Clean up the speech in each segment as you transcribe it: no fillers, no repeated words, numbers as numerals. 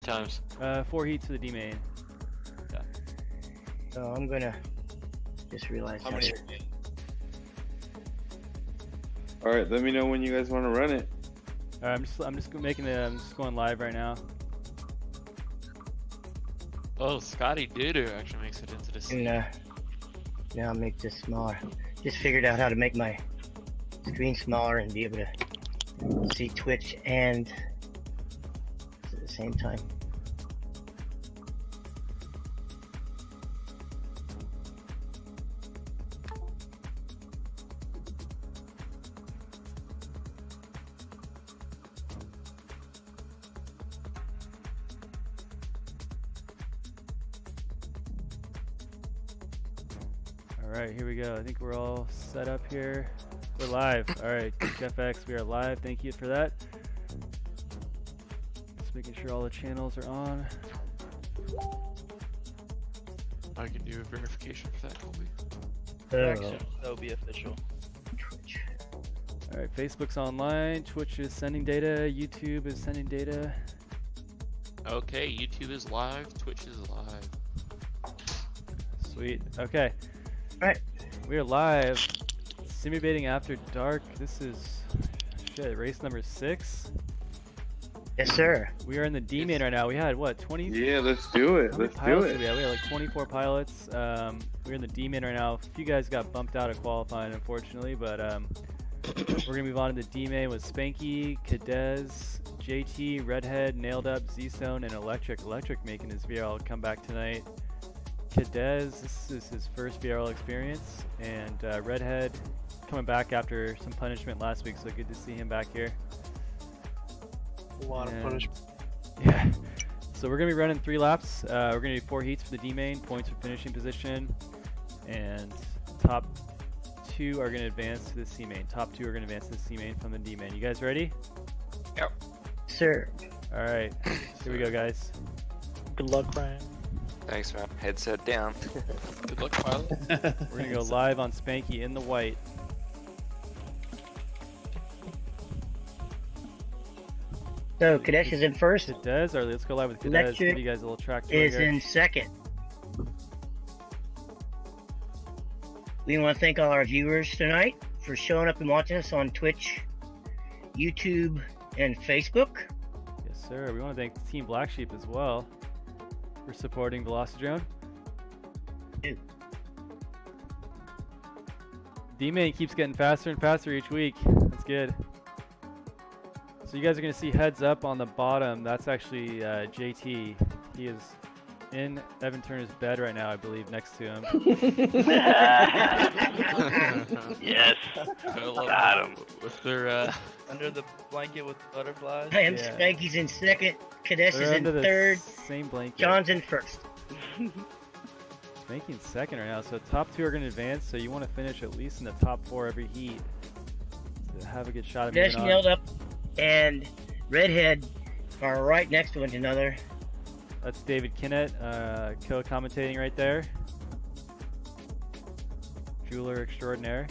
times? 4 heats to the D main. Yeah. So I'm gonna just realize How that. many? All right, let me know when you guys want to run it. I'm just going live right now. Oh, Scotty Doo-Doo actually makes it into this. And now make this smaller. Just figured out how to make my screen smaller and be able to see Twitch and at the same time. Alright, here we go. I think we're all set up here. We're live. Alright, FX, we are live. Thank you for that. Just making sure all the channels are on. I can do a verification for that, Colby. That'll be official. Twitch. Alright, Facebook's online. Twitch is sending data. YouTube is sending data. Okay, YouTube is live. Twitch is live. Sweet. Okay. Alright. We are live. Simubating After Dark. This is shit, race number 6. Yes, sir. We are in the D main right now. We had what, 20? Yeah, let's do it. How many Let's do pilots did it. we have? We had like 24 pilots. We're in the D main right now. A few guys got bumped out of qualifying, unfortunately, but we're gonna move on to the D main with Spanky, Cadez, JT, Redhead, Nailed Up, Z-Stone, and Electric. Electric making his VRL comeback tonight. Cadez, this is his first VRL experience, and Redhead coming back after some punishment last week, so good to see him back here. A lot of punishment. Yeah. So we're going to be running 3 laps. We're going to do 4 heats for the D main, points for finishing position, and top 2 are going to advance to the C main. Top 2 are going to advance to the C main from the D main. You guys ready? Yep. Sir. All right. Here we go, guys. Good luck, Ryan. Thanks, man. Headset down. Good luck, pilot. We're going to go live on Spanky in the white. So Kadesh is in first. Cadez, or let's go live with Cadez. Electric Give you guys a little track tour Is here. in second. We want to thank all our viewers tonight for showing up and watching us on Twitch, YouTube, and Facebook. Yes, sir. We want to thank Team Black Sheep as well for supporting Velocidrone. D-Main keeps getting faster and faster each week. That's good. So you guys are going to see heads up on the bottom. That's actually JT. He is in Evan Turner's bed right now, I believe, next to him. Yes. Got him. With their, Under the blanket with butterflies. I am Yeah. Spanky's in second. Kadesh They're is in under the third. same blanket. John's in first. Making second right now, so top 2 are going to advance, so you want to finish at least in the top 4 every heat to have a good shot at Kadesh moving Nailed on. Up and Redhead are right next to one another. That's David Kinnett co-commentating right there. Jeweler extraordinaire.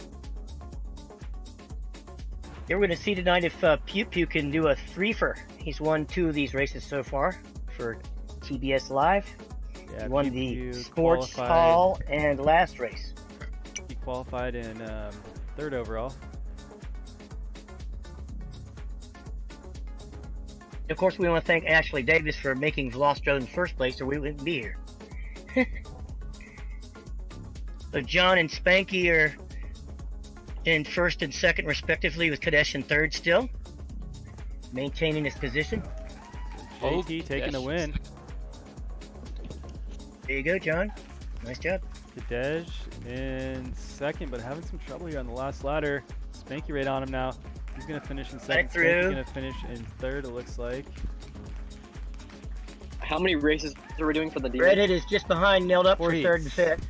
Here we're going to see tonight if Pew Pew can do a threefer. He's won 2 of these races so far for TBS Live. Yeah, He won Pew the Pew Sports qualified- Hall and last race. He qualified in 3rd overall. Of course, we want to thank Ashley Davis for making Velocidrone in first place, or we wouldn't be here. So John and Spanky are in first and second, respectively, with Kadesh in third still, maintaining his position. Oh, JT taking the yes. win. There you go, John. Nice job. Kadej in second, but having some trouble here on the last ladder. Spanky right on him now. He's going to finish in second. through. Spanky's going to finish in third, it looks like. How many races are we doing for the D? Reddit is just behind, Nailed Up 4 for third and heats. fifth.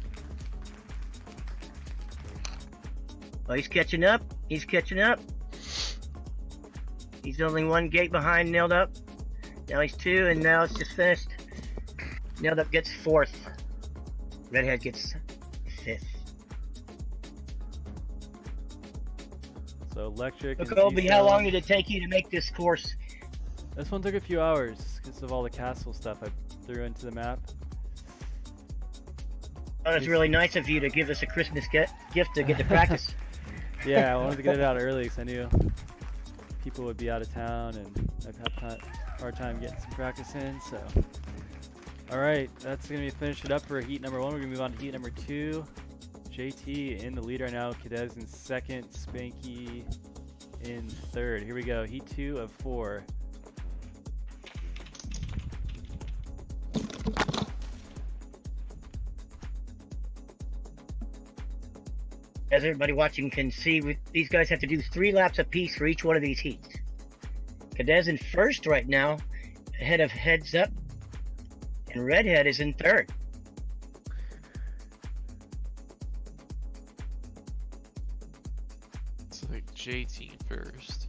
Oh, he's catching up. He's catching up. He's only 1 gate behind Nailed Up. Now he's 2, and now it's just finished. Nailed Up gets 4th. Redhead gets 5th. So Electric. So and Colby, how Z-Stone. long did it take you to make this course This one took a few hours because of all the castle stuff I threw into the map. Oh, it's really nice of you to give us a Christmas gift to get to practice. Yeah, I wanted to get it out early because I knew people would be out of town and I'd have a hard time getting some practice in. So, all right, that's gonna be finish it up for heat number 1. We're gonna move on to heat number 2. JT in the lead right now. Cadez in second. Spanky in third. Here we go. Heat 2 of 4. As everybody watching can see, these guys have to do 3 laps apiece for each one of these heats. Cadez in first right now, ahead of Heads Up, and Redhead is in third. It's like JT first.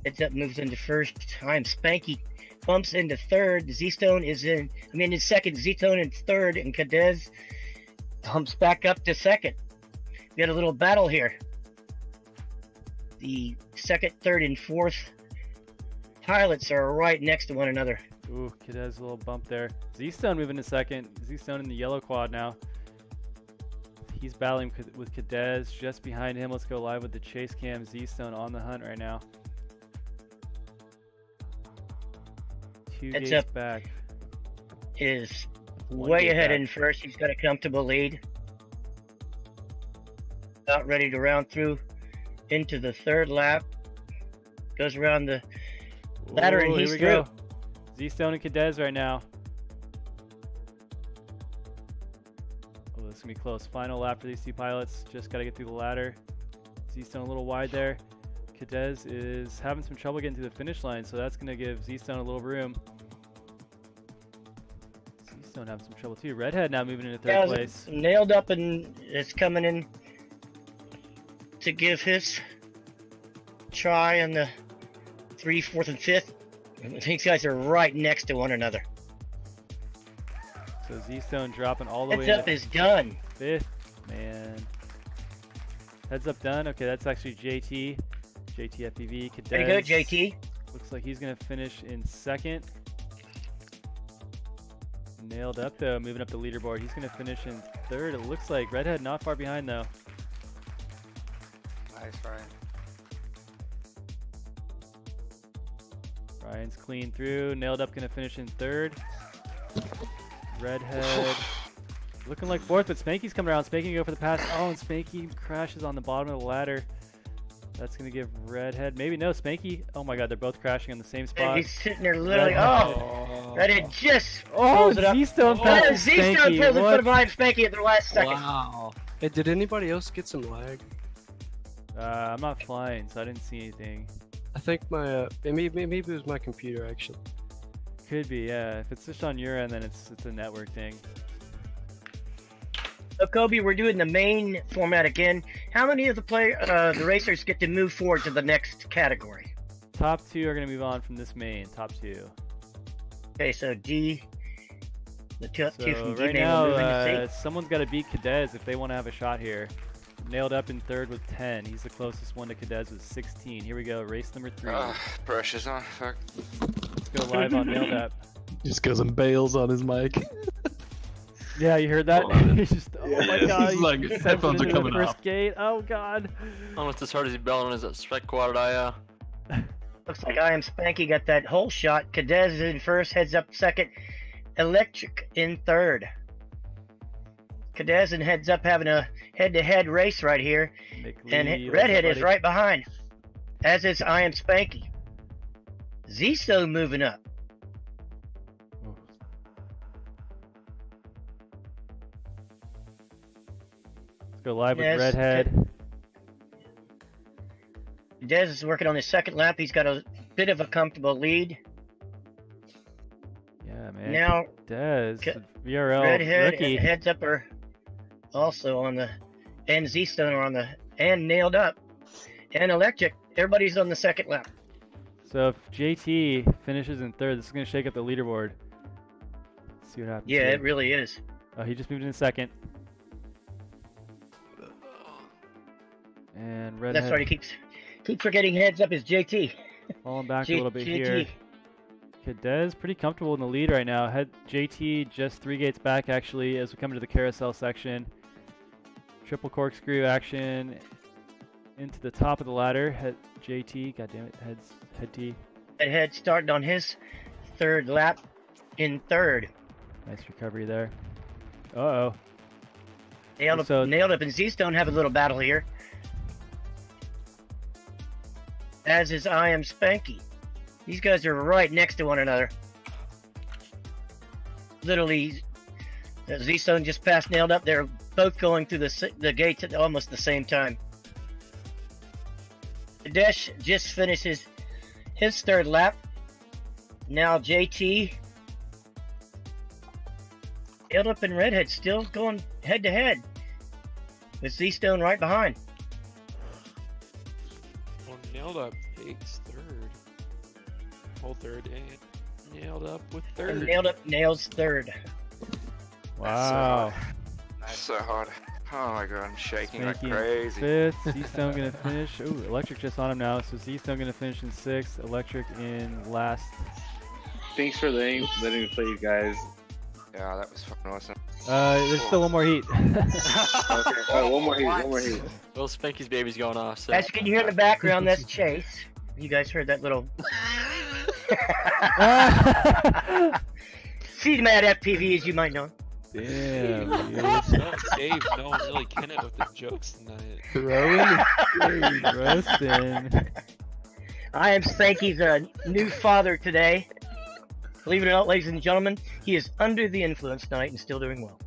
Heads Up moves into first. I'm Spanky bumps into third. Z-Stone is in second. Z-Stone in third, and Cadez bumps back up to second. We had a little battle here. The second, third, and fourth pilots are right next to one another. Ooh, Cadez a little bump there. Z-Stone moving to second. Z-Stone in the yellow quad now. He's battling with Cadez just behind him. Let's go live with the chase cam. Z-Stone on the hunt right now. 2 Heads gates Up back. Is 1 way gate ahead back. in first. He's got a comfortable lead. About ready to round through into the third lap. Goes around the ladder and Ooh, he's here we through. go. Z-Stone and Cadez right now. Oh, this is gonna be close. Final lap for these 2 pilots. Just gotta get through the ladder. Z-Stone a little wide there. Cadez is having some trouble getting to the finish line, so that's gonna give Z-Stone a little room. Z-Stone having some trouble too. Redhead now moving into third place. Nailed up and is coming in to give his try on the 3, 4th, and 5th. These guys are right next to one another. So Z-Stone dropping all the Heads way Up into is done. 5th. Man. Heads Up done. Okay, that's actually JT. JT FPV. Cadez. Pretty good, JT. Looks like he's gonna finish in second. Nailed up though, moving up the leaderboard. He's gonna finish in third. It looks like Redhead not far behind though. Nice, Ryan. Ryan's clean through. Nailed up gonna finish in third. Redhead looking like fourth, but Spanky's coming around. Spanky can go for the pass. Oh, and Spanky crashes on the bottom of the ladder. That's gonna give Redhead, maybe no, Spanky. Oh my god, they're both crashing on the same spot. He's sitting there literally. Redhead. Oh, Redhead just Oh, pulls it up. Z-Stone Oh, passes Z-Stone Spanky. pulls it What? put behind Spanky at the last second. Wow. Hey, did anybody else get some lag? I'm not flying, so I didn't see anything. I think my maybe it was my computer actually. Could be, yeah. If it's just on your end, then it's a network thing. So Kobe, we're doing the main format again. How many of the racers get to move forward to the next category? Top 2 are gonna move on from this main. Top 2. Okay, so D, the top 2 So from D right main will move now, into C. someone's got to beat Cadez if they want to have a shot here. Nailed up in third with 10. He's the closest one to Cadez with 16. Here we go, race number 3. Pressure's on. Fuck. Let's go live on Nailed Up. Just goes and bails on his mic. Yeah, you heard that? Oh, He's just, oh my yeah, god, he's like, sends it headphones are into the coming first off. gate. Oh god. Almost as hard as he belling on his spec quad I Looks like I Am Spanky got that whole shot. Cadez in first, Heads Up second, Electric in third. Cadez and Heads Up having a head-to-head race right here, and Redhead is right behind, as is I Am Spanky. Z-Stone moving up. Let's go live Yes, with Redhead. Dez is working on his second lap. He's got a bit of a comfortable lead. Yeah, man. Now, Dez, VRL Redhead rookie. and Heads Up are also on the, and Z-Stone are on the, and Nailed Up, and Electric. Everybody's on the second lap. So if JT finishes in third, this is going to shake up the leaderboard. Let's see what happens. Yeah, here. it really is. Oh, he just moved in second. And Redhead That's right. He keeps forgetting Heads Up is JT. falling back a little bit here. Cadez pretty comfortable in the lead right now. JT just 3 gates back actually as we come into the carousel section. Triple corkscrew action into the top of the ladder. JT, goddammit, head T. Head started on his 3rd lap in 3rd. Nice recovery there. Uh-oh. Nailed up, and Z-Stone have a little battle here. As is I Am Spanky. These guys are right next to one another. Literally, Z-Stone just passed Nailed Up. They're both going through the gates at almost the same time. Kadesh just finishes his 3rd lap. Now JT. Nailed Up and Redhead still going head to head. With Z-Stone right behind. Well, Nailed Up takes 3rd. Whole 3rd and Nailed Up with 3rd. And Nailed Up nails 3rd. Wow. That's so hard. Oh my god, I'm shaking like Spanky in crazy. 5th. Z-Stone gonna finish. Ooh, Electric just on him now. So Z-Stone gonna finish in 6th. Electric in last. Thanks for letting me play, you guys. Yeah, that was fucking awesome. There's still one more heat. Okay. Oh, one more heat. Little Spanky's baby's going off. So. As you can hear in the background, that's Chase. You guys heard that little. CMAT FPV, as you might know. Damn, dude. Dave, no one really can it with the jokes tonight. Throwing roasting. I Am Spanky's new father today. Believe it or not, ladies and gentlemen, he is under the influence tonight and still doing well.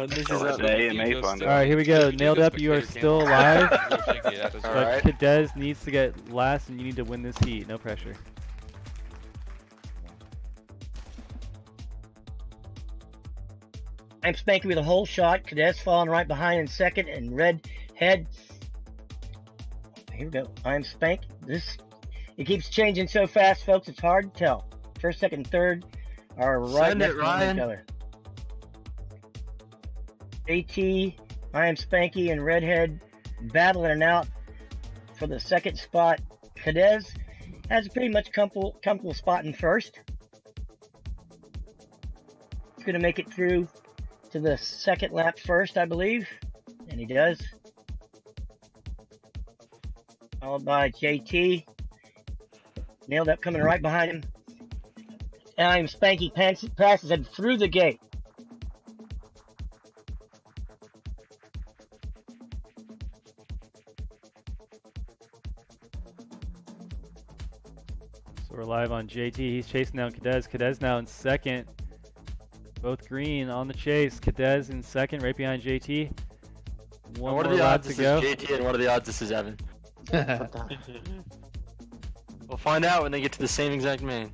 This is AMA fund. Alright, here we go. Nailed Up, you are still alive. But Alright. Cadez needs to get last and you need to win this heat. No pressure. I'm Spanky with a whole shot. Cadez falling right behind in 2nd, and Redhead. Here we go. I'm Spank. It keeps changing so fast, folks. It's hard to tell. 1st, 2nd, 3rd are right next to each other. AT, I Am Spanky, and Redhead battling it out for the 2nd spot. Cadez has a pretty much comfortable spot in 1st. He's going to make it through to the 2nd lap first, I believe. And he does. Followed by JT. Nailed Up coming right behind him. And I Am Spanky passes him through the gate. So we're live on JT. He's chasing down Cadez. Cadez now in 2nd. Both green on the chase. Cadez in 2nd, right behind JT. One what are more the lap odds to this go. is JT and what are the odds this is Evan? We'll find out when they get to the same exact main.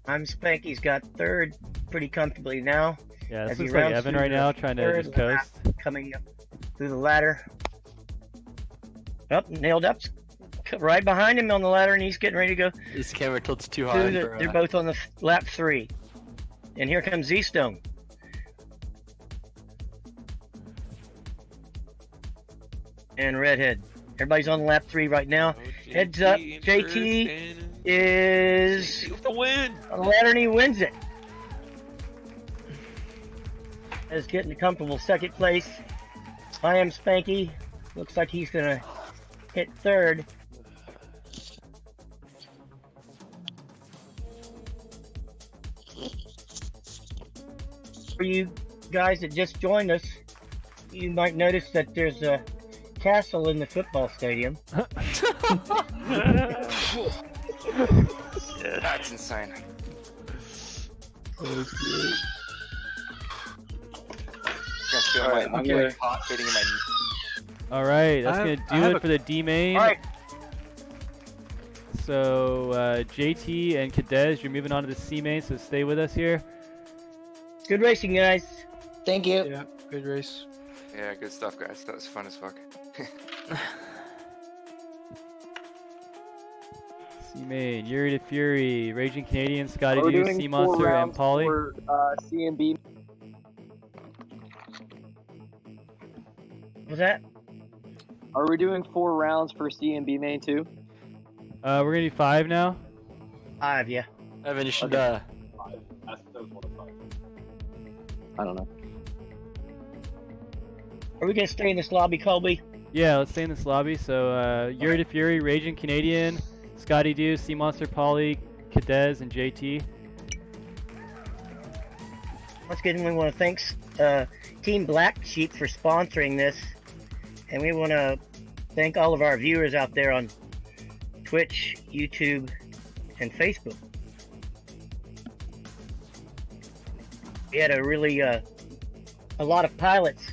I'm Spanky's got 3rd pretty comfortably now. Yeah, this as he looks like rounds Evan through right the now trying to 3rd just lap, coast. coming up through the ladder. Nailed Up's right behind him on the ladder, and he's getting ready to go. This camera tilts too high. They're both on the lap 3. And here comes Z-Stone. And Redhead. Everybody's on lap 3 right now. Heads up, JT is the win. on the ladder and he wins it. Is getting a comfortable 2nd place. I Am Spanky. Looks like he's gonna hit 3rd. For you guys that just joined us, you might notice that there's a castle in the football stadium. That's insane. Alright, Hot hitting my. Alright, that's going to do it for the D main. Alright, So, JT and Cadez, you're moving on to the C main, so stay with us here. good racing, guys. Thank you. Yeah, good race. Yeah, good stuff, guys. That was fun as fuck. C main, Yuri to Fury, Raging Canadian, Scotty We're Deuce, doing Sea 4 Monster, and rounds Polly. for CMB. Was that? Are we doing 4 rounds for CMB main too? We're gonna do 5 now. 5, yeah. Evan, you should I don't know. Are we gonna stay in this lobby, Colby? Yeah, let's stay in this lobby. So Yuri to Fury, Raging Canadian, Scotty Doo, Sea Monster, Polly, Cadez, and JT. Once again, we want to thank Team Black Sheep for sponsoring this, and we want to thank all of our viewers out there on Twitch, YouTube, and Facebook. We had a really a lot of pilots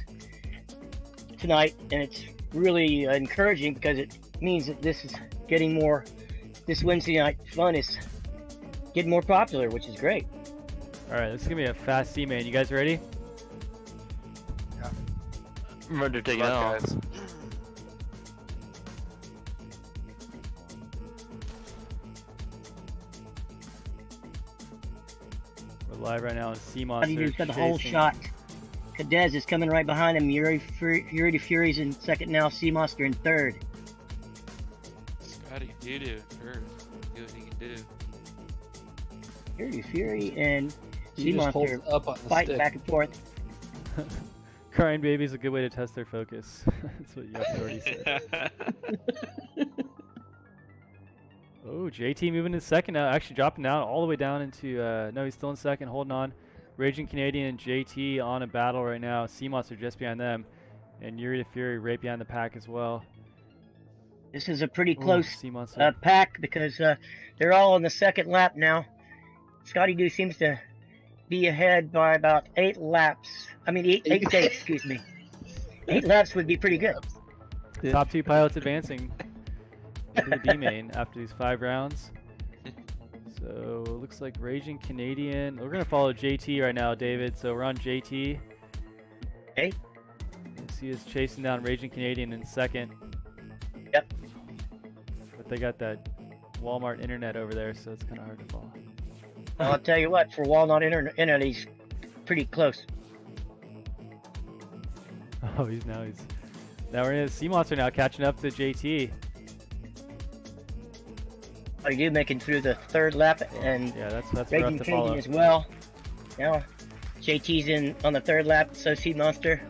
tonight, and it's really encouraging because it means that this is getting more. This Wednesday night fun is getting more popular, which is great. All right, this is gonna be a fast C-main. You guys ready? I'm ready to take it Good luck, out. guys. We're live right now on Sea How do you Monster. do? Got the whole chasing- shot. Cadez is coming right behind him. Yuri to Fury's in second now. Sea Monster in third. Scotty doo-doo. Hurt. Do what he can do. Yuri to Fury and He Sea just holds Monster up on the fight stick. back and forth. Crying baby is a good way to test their focus. That's what you have to already say. Oh, JT moving to second now. Actually dropping down all the way down into. No, he's still in second. Holding on. Raging Canadian and JT on a battle right now. Sea Monster just behind them, and Yuri to Fury right behind the pack as well. This is a pretty Ooh, close Sea Monster. pack because they're all on the second lap now. Scotty Doo seems to be ahead by about 8 laps. I mean, 8 states, excuse me. 8 laps would be pretty good. Yeah. Top 2 pilots advancing into the D main after these 5 rounds. So it looks like Raging Canadian. We're gonna follow JT right now, David. So we're on JT. Okay. You see us chasing down Raging Canadian in second. Yep. But they got that Walmart internet over there, so it's kind of hard to follow. Well, I'll tell you what, for Walnut Internet, he's pretty close. Oh, now we're in Sea Monster now, catching up to JT. Scotty Doo making through the third lap, and Yeah, that's rough Raging to follow. Canadian as well. Now, JT's in on the third lap, so Sea Monster.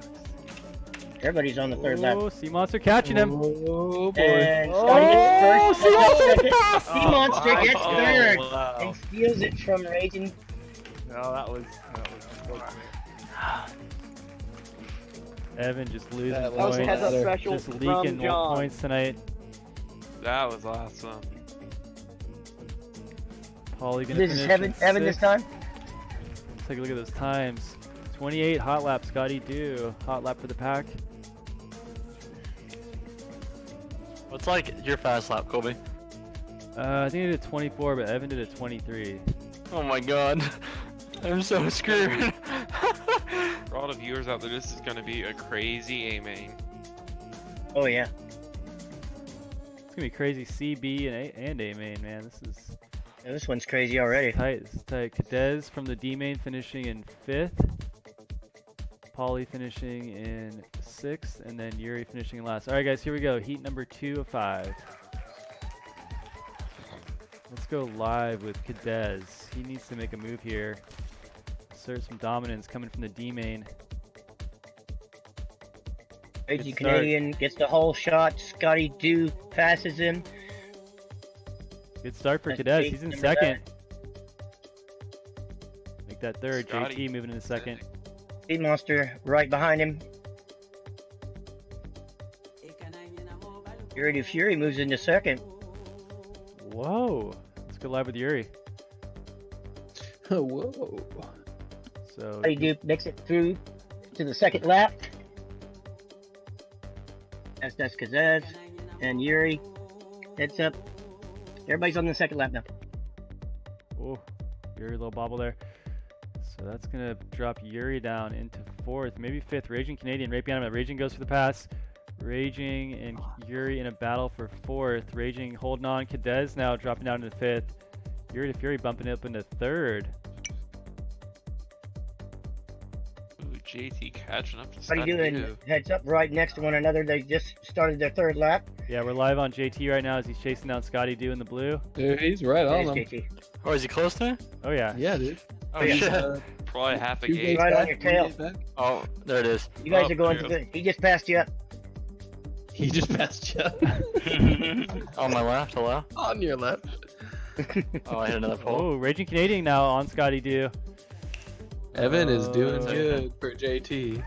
Everybody's on the third lap. Oh, Sea Monster catching him. Oh boy. And Scotty gets first. Sea Monster Second. passed! Sea Monster gets third wow. and steals it from Raging. No, that was Evan just losing That points. was has a special Just from leaking John. points tonight. That was awesome. Paulie gonna This is finish in Evan this sixth. time. Let's take a look at those times. 28 hot lap, Scotty Doo. Hot lap for the pack. What's like your fast lap, Colby? I think I did a 24, but Evan did a 23. Oh my god. I'm so screwed. For all the viewers out there, this is gonna be a crazy A main. Oh yeah. It's gonna be crazy CB and A main, man. This is Yeah, this one's crazy already. tight. This is tight. Cadez from the D main finishing in 5th. Paulie finishing in 6th, and then Yuri finishing in last. All right, guys, here we go. Heat number 2 of 5. Let's go live with Cadez. He needs to make a move here. Assert some dominance coming from the D main. Raging Good start. Canadian gets the whole shot. Scotty Doo passes him. Good start for That's Cadez. Jake, He's in number second. Make that third. Scotty. JT moving into second. Sea Monster right behind him. Yuri to Fury moves into second. Whoa. Let's go live with Yuri. Whoa. So Scotty Doo makes it through to the second lap. As does Cadez and Yuri. Heads up. Everybody's on the second lap now. oh, Yuri, little bobble there. So that's gonna drop Yuri down into 4th, maybe 5th. Raging Canadian right behind him. Raging goes for the pass. Raging and Yuri in a battle for 4th. Raging holding on. Cadez now dropping down to 5th. Yuri to Fury bumping up into 3rd. Ooh, JT catching up to What are you doing? Scotty Heads up right next to one another. They just started their third lap. Yeah, we're live on JT right now as he's chasing down Scotty Doo in the blue. Dude, he's right on There's him. JT. Oh, is he close to me? Oh yeah. Yeah, dude. Oh Yeah. shit. Probably half a Two gate. gates Right on back, your one tail. gate back. Oh, there it is. You guys Oh, are going there to you the. He just passed you up. He just passed you. On my left, hello? On your left. Oh, I hit another pole. Oh, Raging Canadian now on Scotty Doo. Evan is doing Oh. good for JT.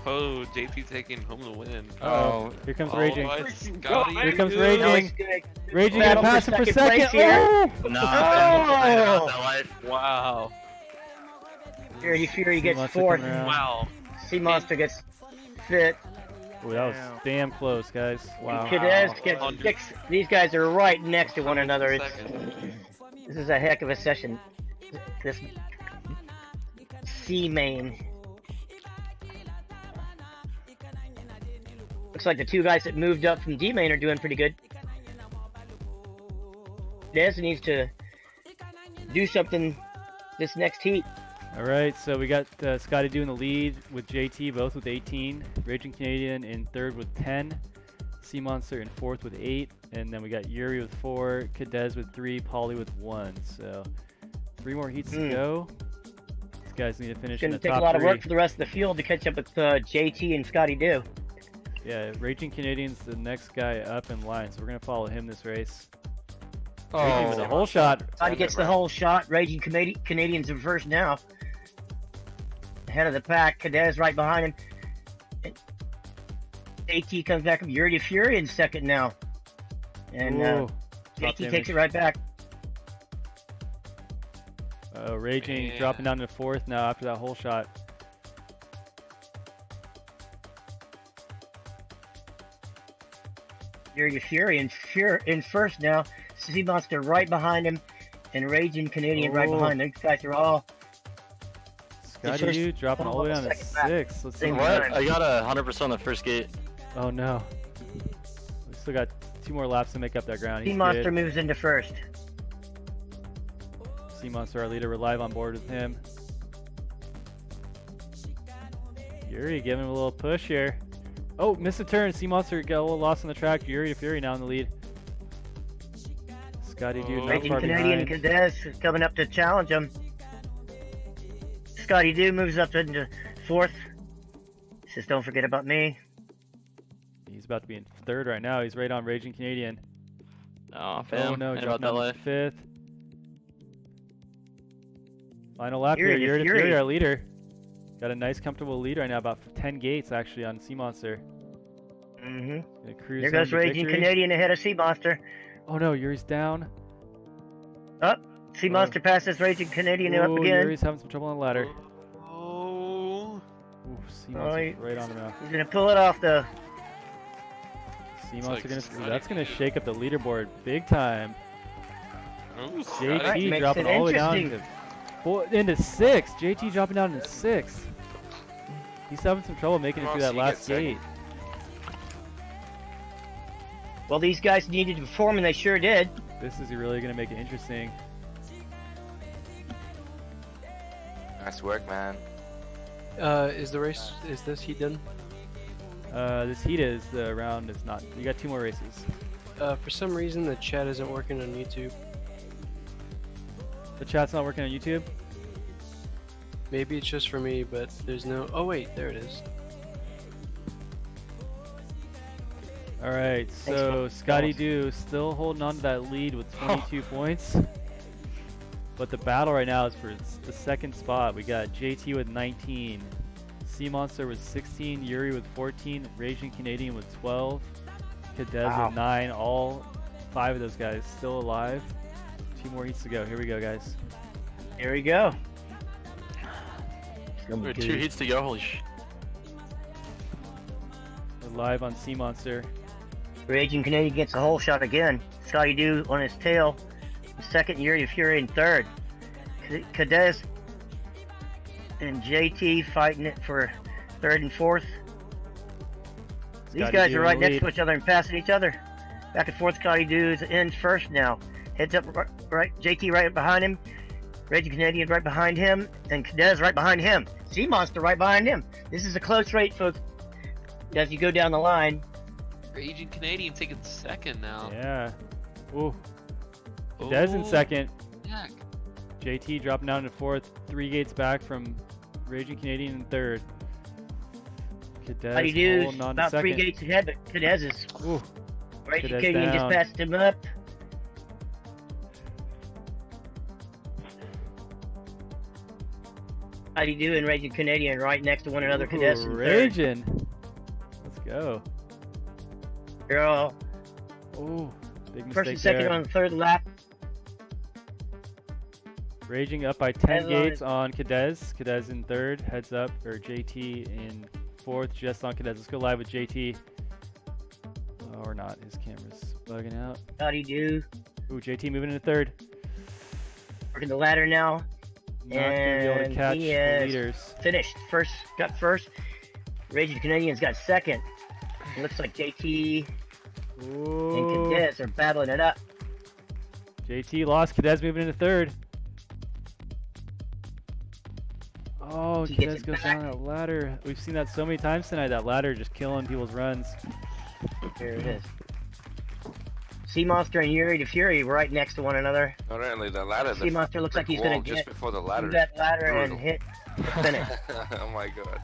Oh, JT taking home the win. Oh, Here comes All Raging. right, Scotty Here comes Doo. Raging. No, it's good. Raging Battle gonna for pass him for second place second. here. Oh! nah, I hit Oh! about that life. Wow. Fury gets Monster fourth. coming around. Wow. Sea Monster gets fifth. Oh, that was damn close, guys. Wow. Cadez gets 100. sixth. These guys are right next to one another. It's, Second. this is a heck of a session. This C main. Looks like the two guys that moved up from D main are doing pretty good. Dez needs to do something this next heat. All right, so we got Scotty Doo in the lead with JT, both with 18. Raging Canadian in third with 10. Sea Monster in fourth with 8. And then we got Yuri with 4, Cadez with 3, Polly with 1. So 3 more heats to go. These guys need to finish It's in going the to take top a lot of 3. work for the rest of the field to catch up with JT and Scotty Doo. Yeah, Raging Canadian's the next guy up in line, so we're going to follow him this race. Oh, Raging with a whole shot. Scotty gets the whole shot. Raging Canadians in first now. Ahead of the pack. Cadez right behind him. AT comes back up. Yuri Fury in second now. And Ooh, top JT damage. takes it right back. Raging Man. dropping down to fourth now after that whole shot. Yuri Fury in first now. Sea Monster right behind him. And Raging Canadian right Oh. behind them. These guys are all Scotty first- Doo dropping all the way down to second lap. 6. Let's see. Same what? time. I got 100% on the first gate. Oh no. We still got 2 more laps to make up that ground. Sea He's Monster good. moves into first. Sea Monster, our leader, we're live on board with him. Yuri giving him a little push here. Oh, missed a turn. Sea Monster got a little lost on the track. Yuri to Fury now in the lead. Scotty Doo not Raging far Canadian behind. Cadez is coming up to challenge him. Scotty Doo moves up into fourth. Says, don't forget about me. He's about to be in third right now. He's right on Raging Canadian. Oh, fam. Oh no, Ain't dropping about that down to life. fifth. Final lap Fury here. to Yuri to Fury. Fury, our leader. Got a nice, comfortable lead right now, about 10 gates actually on Sea Monster. Mm-hmm. Gonna cruise There home goes to Raging victory. Canadian ahead of Sea Monster. Oh no, Yuri's down. Sea Monster passes Raging Canadian up Ooh, again. Yuri's having some trouble on the ladder. Oh. Ooh, Sea Oh, Monster's he- right on him now. He's gonna pull it off the. Sea It's Monster like gonna that's gonna Scotty. shake up the leaderboard big time. Oh, Alright, JT makes dropping it all the way down interesting. into 6th. JT dropping down into 6th. He's having some trouble making it Come through on, that so you last get second. gate. Well, these guys needed to perform, and they sure did. This is really gonna make it interesting. Nice work, man. Is the race, is this heat done? This heat is the round is not. You got 2 more races. For some reason the chat isn't working on YouTube. The chat's not working on YouTube. Maybe it's just for me, but there's no. Oh wait, there it is. All right, so Scotty Doo still holding on to that lead with 22 points. But the battle right now is for the second spot. We got JT with 19, Sea Monster with 16, Yuri with 14, Raging Canadian with 12, Cadez Wow. with 9. All 5 of those guys still alive. 2 more heats to go. Here we go, guys. Here we go. There are 2 heats to go. Holy sh! We're live on Sea Monster. Raging Canadian gets a whole shot again. Scotty Doo on his tail. Second, Yuri Fury in third. Cadez and JT fighting it for third and fourth. These Scotty guys Doo are in right the next to lead. each other and passing each other. Back and forth, Scotty Doo's in first now. Heads up right, JT right behind him. Raging Canadian right behind him, and Cadez right behind him. Sea Monster right behind him. This is a close race, folks. As you go down the line, Raging Canadian taking second now. Yeah. Ooh. Dez in Oh, second. heck. JT dropping down to fourth. 3 gates back from Raging Canadian in third. how do you Cadez do? holding on to About 3 second. gates ahead, but Cadez is. Ooh. Raging Cadez Canadian just down. passed him up. How do you do in Raging Canadian right next to one another? Ooh, Cadez in third. Raging. Let's go. Girl. Ooh. Big mistake First and second there. on the third lap. Raging up by 10 Headline. gates on Cadez. Cadez in third, heads up, or JT in fourth, just on Cadez. Let's go live with JT. Oh, or not, his camera's bugging out. How do you do? Ooh, JT moving into third. Working the ladder now. Not gonna be able to And catch he the is leaders. finished. Got first. Raging Canadian's got second. It looks like JT and Ooh. Cadez are battling it up. JT lost, Cadez moving into third. Oh, He gets Cadez it goes back. down that ladder. We've seen that so many times tonight, that ladder just killing people's runs. Here it is. Sea Monster and Yuri to Fury right next to one another. Not only the ladder, Sea Monster looks like he's wall going to just get before the through ladder. that ladder and brutal. hit the finish. Oh my god.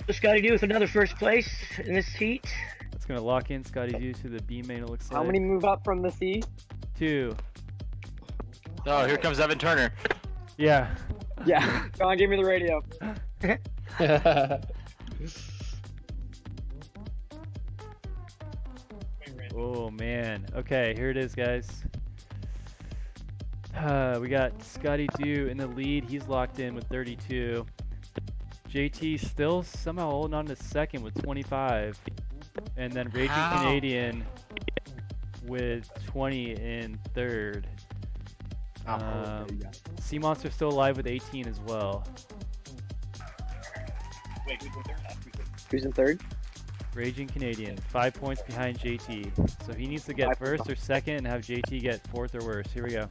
What's got to do with another first place in this heat? That's gonna lock in Scotty View to the B main, it looks like. How many move up from the sea? 2. Oh, here comes Evan Turner. Yeah. Yeah. Come on, give me the radio. Oh man. Okay, here it is, guys. We got Scotty Dew in the lead. He's locked in with 32. JT still somehow holding on to second with 25. And then Raging How? Canadian with 20 in third. Sea Monster still alive with 18 as well. Who's in third? Raging Canadian, 5 points behind JT. So he needs to get 5 first or second and have JT get fourth or worse. Here we go.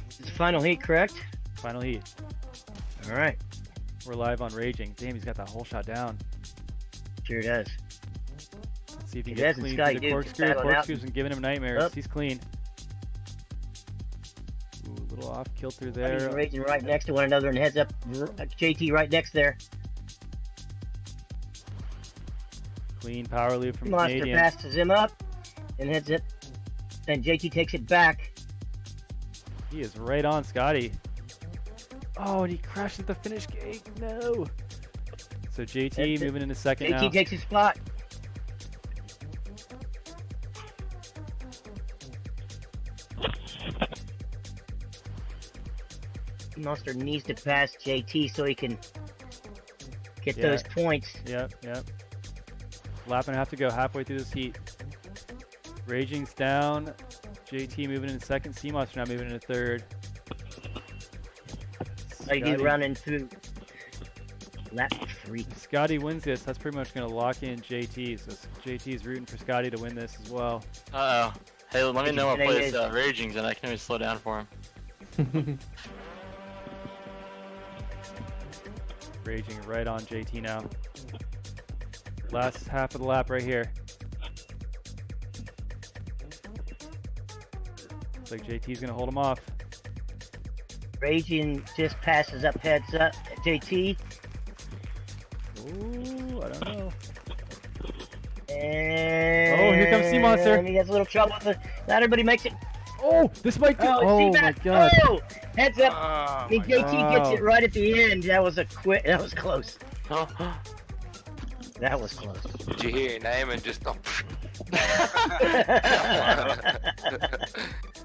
It's the final heat, correct? Final heat. All right. We're live on Raging. Damn, he's got that whole shot down. Sure does. Let's see if he He gets doesn't, clean Scotty through the Duke, corkscrew. battling out. Corkscrew's been giving him nightmares. Up. He's clean. Ooh, a little off kilter He's there. raging right next to one another and heads up. JT right next there. Clean power loop from Monster Canadian. passes him up and heads it. And JT takes it back. He is right on Scotty. Oh, and he crashed at the finish gate. No. So JT That's it. moving into second JT now. takes his spot. Monster needs to pass JT so he can get Yeah. those points. Yep, yep. Lap and a half to go, halfway through this heat. Raging's down. JT moving in second. Sea Monster now moving into third. How do you do running through lap 3? Scotty wins this. That's pretty much going to lock in JT. So JT's rooting for Scotty to win this as well. Uh-oh. Hey, let me know what Today place is- Raging's and I can always slow down for him. Raging right on JT now. Last half of the lap right here. Looks like JT's going to hold him off. Raging just passes up, heads up. JT. Ooh, I don't know. And Oh, here comes Sea Monster. he has a little trouble with the ladder, but he makes it. Oh, this might do. Oh, Oh my C-Mac. god. Oh, heads up. Oh, And my JT gets God. it right at the end. That was a quick. That was close. Oh. That was close. Did you hear your name and just oh,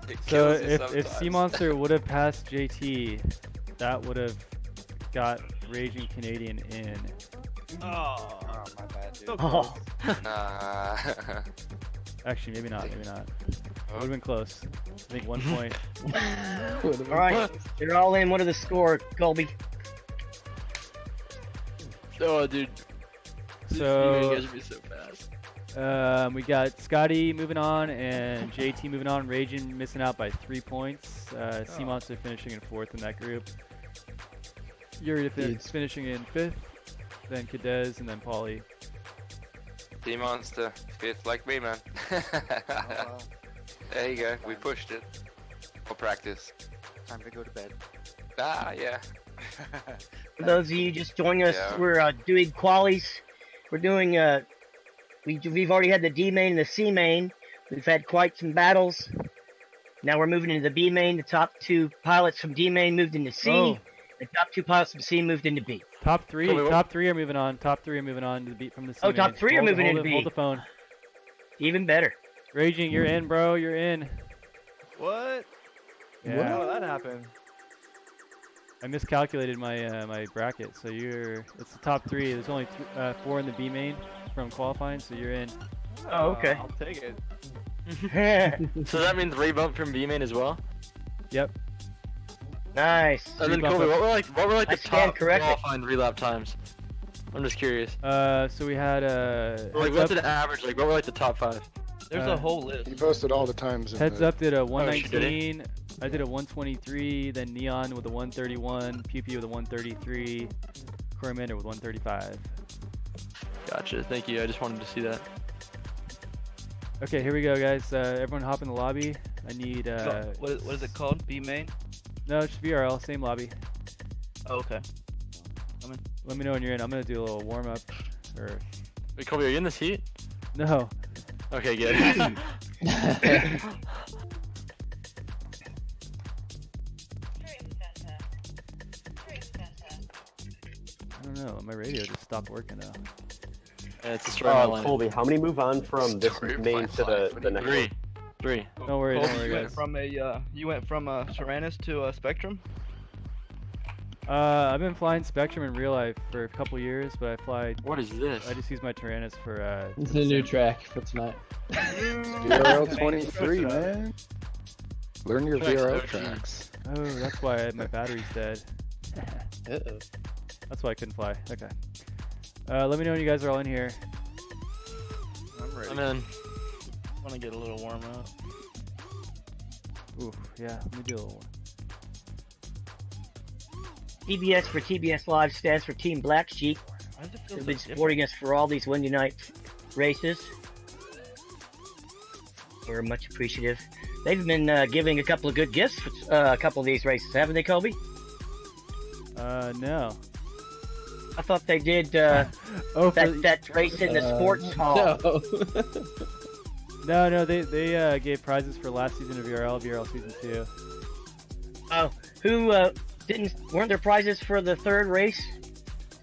It So kills you if sometimes. Sea Monster would have passed JT, that would have got Raging Canadian in. Oh, my bad, dude. Oh, Nah. Actually, maybe not. Maybe not. Would have been close. I think 1 point. all right. They're all in. What are the score, Colby? Oh, dude. You So guys would be so fast. We got Scotty moving on and JT moving on. Raging missing out by 3 points. Sea Monster finishing in 4th in that group. Yuri finishing in 5th. Then Cadez and then Paulie. Monster, 5th like me, man. There you go, we pushed it. For practice. Time to go to bed. Ah, yeah. For those of you just joining us, Yeah. we're doing qualies. We're doing we've already had the D main and the C main. We've had quite some battles. Now we're moving into the B main. The top 2 pilots from D main moved into C. Oh. The top 2 pilots from C moved into B. Top 3 are moving on. Top 3 are moving on to the beat from the C Oh, top main. 3 are moving into B. Hold the phone. Even better. Raging, you're in, bro. You're in. What? Yeah. How did that happen? I miscalculated my my bracket, so it's the top 3. There's only 4 in the B main from qualifying, so you're in. Oh, okay. I'll take it. So that means rebump from B main as well. Yep. Nice. And then Rebump Kobe, what were like I the stand top corrected. qualifying relap times? I'm just curious. So we had Like what's an average? Like what were like the top 5? There's a whole list. He posted all the times. In Heads the... Up did a Oh, she did it? 119. I did a 123. Then Neon with a 131. Pew Pew with a 133. Corimander with 135. Gotcha. Thank you. I just wanted to see that. Okay, here we go, guys. Everyone hop in the lobby. I need. What is it called? B main? No, it's just VRL. Same lobby. Oh, okay. Let me know when you're in. I'm gonna do a little warm up. Or Wait, Kobe, are you in this heat? no. Okay, good. I don't know. My radio just stopped working now. Yeah, it's a story of my life. Colby, how many move on from this Story of main my to life. the next one? Three. Don't worry, Colby, don't worry, you went guys. from you went from Tyrannus to Spectrum. I've been flying Spectrum in real life for a couple years, but I fly. What is this? I just use my Tyrannus for. This is a new track for tonight. VRL 23, man. Learn your Tracks, VRL OG. tracks. Oh, that's why my battery's dead. Uh-oh. That's why I couldn't fly. Okay. Let me know when you guys are all in here. I'm ready. I'm in. Want to get a little warm up. Ooh, yeah. Let me do a little one. TBS for TBS Live stands for Team Black Sheep. Why does it feel They've so been different? supporting us for all these Wednesday night races. We're much appreciative. They've been giving a couple of good gifts for a couple of these races, haven't they, Kobe? No. I thought they did Oh, for that race in the sports hall. No. No, they gave prizes for last season of VRL season 2. Oh, who weren't there prizes for the 3rd race?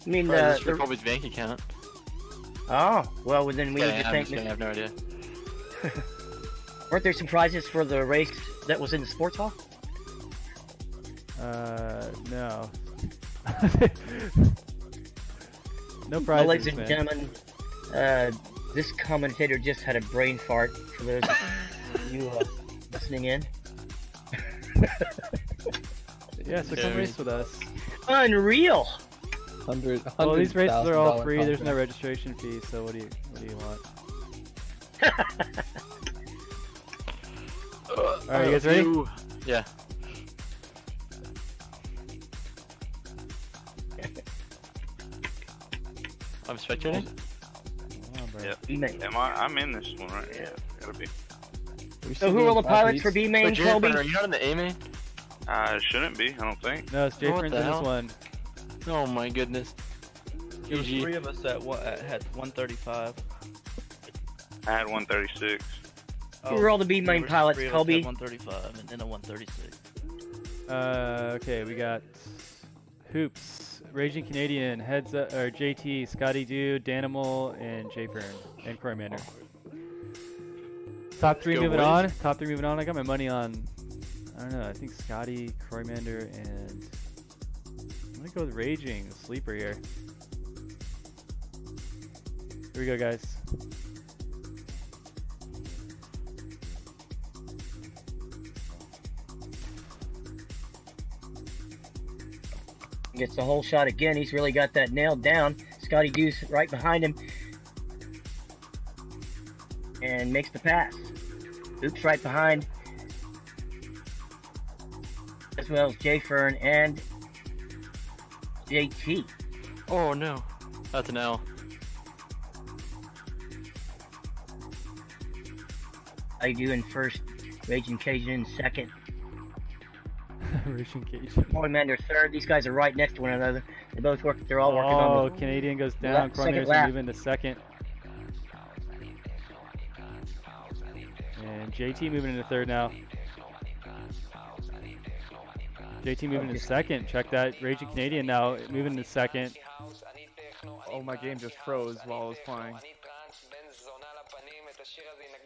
I mean, Prizes for Kobe's bank account. oh, well, then we Yeah, need to I'm thank just kidding, I have no idea. Weren't there some prizes for the race that was in the sports hall? No. No Well, prizes, ladies and man. gentlemen, this commentator just had a brain fart for those of you listening in. Yeah, so come race with us. Unreal! Well, these races are all free. There's no registration fee. So what do you want? All right, you guys ready? Yeah. I'm spectating. I'm in this one right here. Gotta be. So who are the pilots for B main, Wait, Jared, Colby? are you not in the A main? Shouldn't be, I don't think. No, it's Jay What Friends the in this hell? one. Oh my goodness. There was GG. 3 of us at had 135. I had 136. Who are all the B main pilots, Colby? 135 and then a 136. Okay, we got Hoops, Raging Canadian, Heads Up, or JT, Scotty Dude, Danimal, and Jay Fern, and Corimander. Top 3 go, moving boys. on. Top 3 moving on. I got my money on. I don't know. I think Scotty, Corimander, and I'm gonna go with Raging, sleeper here. Here we go, guys. Gets the whole shot again. He's really got that nailed down. Scotty Deuce right behind him. and makes the pass. Hoops right behind, as well as J Fern and JT. Oh no, that's an L. How you doing first? Raging Cajun in second. Raging Cajun. Cormander third. These guys are right next to one another. They both work. They're all working on Oh, Canadian goes down. Cormander's lap. moving to second. And JT moving into third now. JT moving to second. Check that. Raging Canadian now moving to second. Oh, my game just froze while I was playing.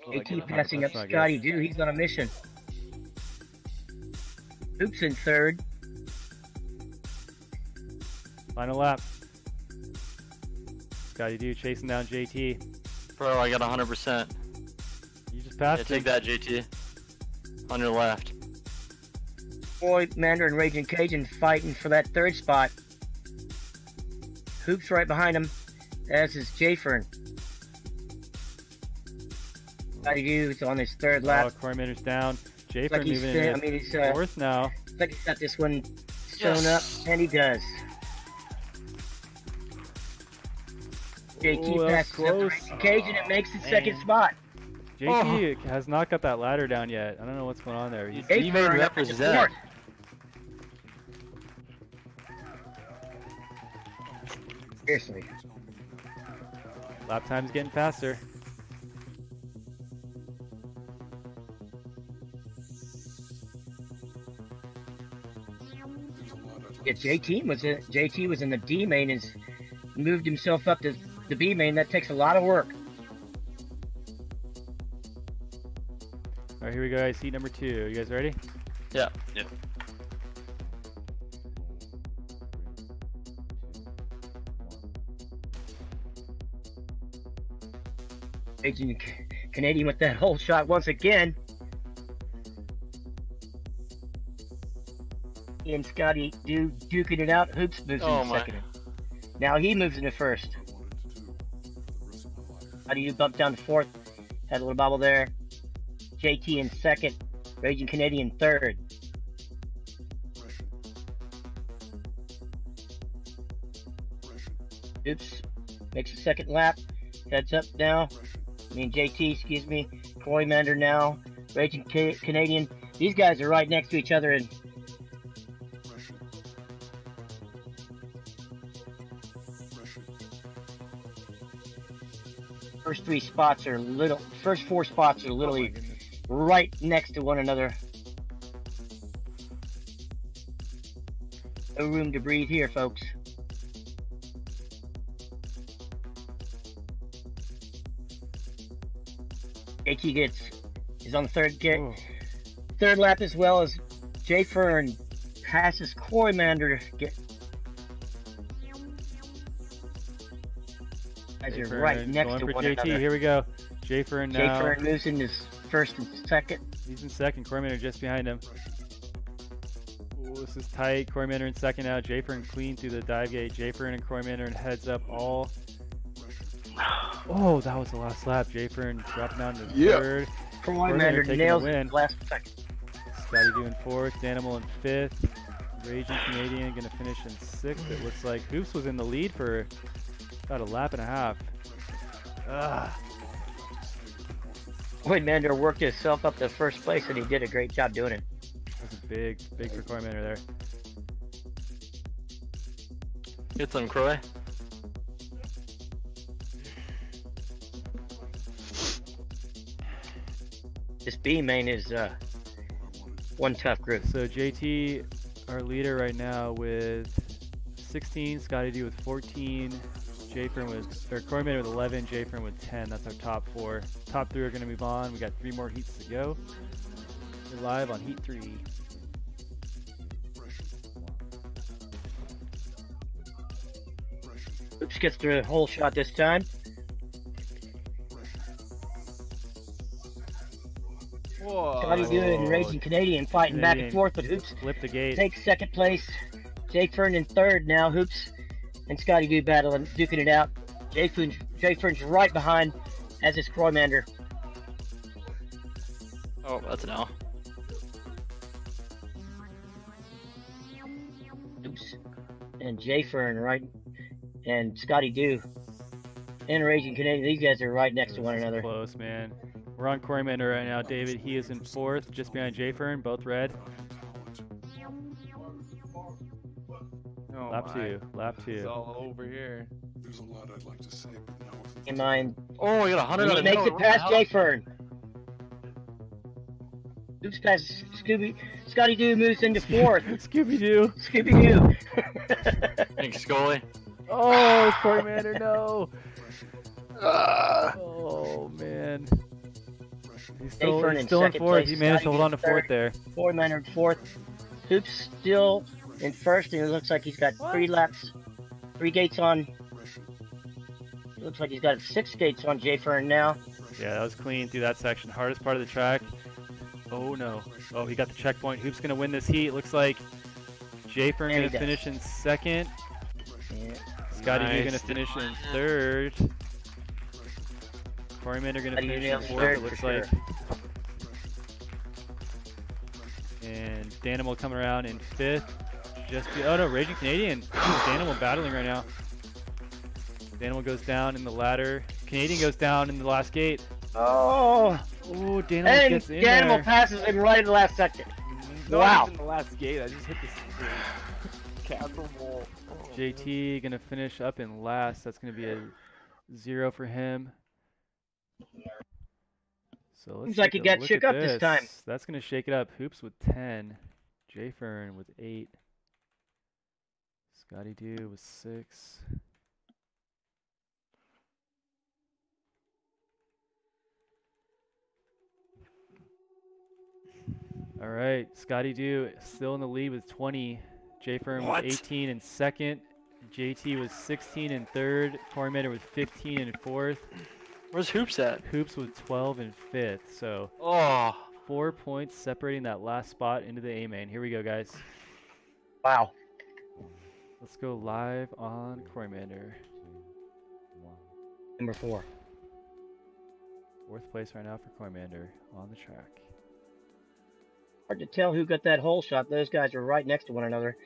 JT passing up Scotty Doo. He's on a mission. Hoops in third. Final lap. Scotty Doo chasing down JT. Bro, I got 100%. You just passed Yeah, take that, JT. On your left. Boy, Mander and Raging Cajun fighting for that third spot. Hoops right behind him, as is J Fern. Scotty Doo is on his third lap. Oh, Cormander's down. J Fern Like he's, moving into I mean, he's fourth now. Looks like he's got this one sewn up, and he does. JT Ooh, that was passes up the close. Raging Cajun and makes the second spot. JT has not got that ladder down yet. I don't know what's going on there. He's J Fern up in the fourth. Seriously. Lap time's getting faster. Yeah, JT was in the D main and has moved himself up to the B main. That takes a lot of work. All right, here we go, guys. Heat number 2. You guys ready? Yeah. Yeah. Raging Canadian with that hole shot once again. And Scotty duking it out. Hoops moves into second. Now he moves into first. How do you bump down to fourth? Had a little bobble there. JT in second. Raging Canadian third. Oops. Makes a second lap. Heads up now. JT, excuse me. Cormander now. Raging Canadian. These guys are right next to each other, and first 4 spots are literally right next to one another. No room to breathe here, folks. JT is on the third lap, as well as J Fern passes Cormander. Guys are right next to one JT. another. Here we go. J Fern now. J Fern moves into first and second. He's in second. Cormander just behind him. Ooh, this is tight. Cormander in second now. J Fern clean through the dive gate. J Fern and Cormander and heads up all. Oh, that was the last lap. J Fern dropping down to third. Cormander nails the last second. Scotty doing fourth. Danimal in fifth. Raging Canadian gonna finish in sixth. It looks like Hoops was in the lead for about a lap and a half. Cormander worked himself up to first place, and he did a great job doing it. That was big for Cormander there. Get some, Croy. This B main is one tough group. So JT, our leader right now with 16, Scotty D with 14, Cormander with 11, J Fern with 10. That's our top 4. Top 3 are going to move on. We got 3 more heats to go. We're live on heat 3. Oops gets the whole shot this time. Scotty doing Raging Canadian fighting back and forth, but Hoops flip the gate. Takes second place. J Fern in third now. Hoops and Scotty do battling, duking it out. J Fern's right behind, as is Cormander. Oh, that's an L. Oops. And Jay Fern, right? And Scotty Dew. And Raging Canadian. These guys are right next to one another. Close, man. We're on Corymender right now, David. He is in 4th, just behind Jay Fern, both red. Oh Lap my. 2, lap 2. It's all over here. There's a lot I'd like to say, but no. In mind. Oh, I got 100 out He of makes nowhere. it What the past hell? Jay Fern. Oops, past Scotty Doo moves into 4th. Scooby-Doo. Scooby-Doo. Thanks, Scully. Oh, Corymender, no. Oh, man. He's still in 4th. He managed to hold on to 4th there. Corymender in 4th. Hoops still in 1st, and it looks like he's got 3 laps, 3 gates on. It looks like he's got 6 gates on Jay Fern now. Yeah, that was clean through that section. Hardest part of the track. Oh, no. Oh, he got the checkpoint. Hoop's going to win this heat. It looks like Jay Fern going to finish in 2nd. Yeah. Scotty Doo going to finish in 3rd. Corymender going to finish in 4th, it looks like. And Danimal coming around in 5th. Oh no, Raging Canadian. Danimal battling right now. Danimal goes down in the ladder. Canadian goes down in the last gate. Oh! Oh, Danimal And gets in Danimal there. passes him right in the last second. No, Wow. in the last gate. I just hit the castle wall. Oh. JT gonna finish up in last. That's gonna be a 0 for him. So let's Seems like he take a got look shook at up this time. That's gonna shake it up. Hoops with 10. Jay Fern with 8. Scotty Doo with 6. All right, Scotty Doo still in the lead with 20. Jay Fern with 18 in 2nd. JT was 16 in 3rd. Corymender with 15 in 4th. Where's Hoops at? Hoops with 12 in 5th. So 4 points separating that last spot into the A main. Here we go, guys. Wow. Let's go live on Corymender. Number 4. 4th place right now for Corymender on the track. Hard to tell who got that hole shot. Those guys are right next to one another.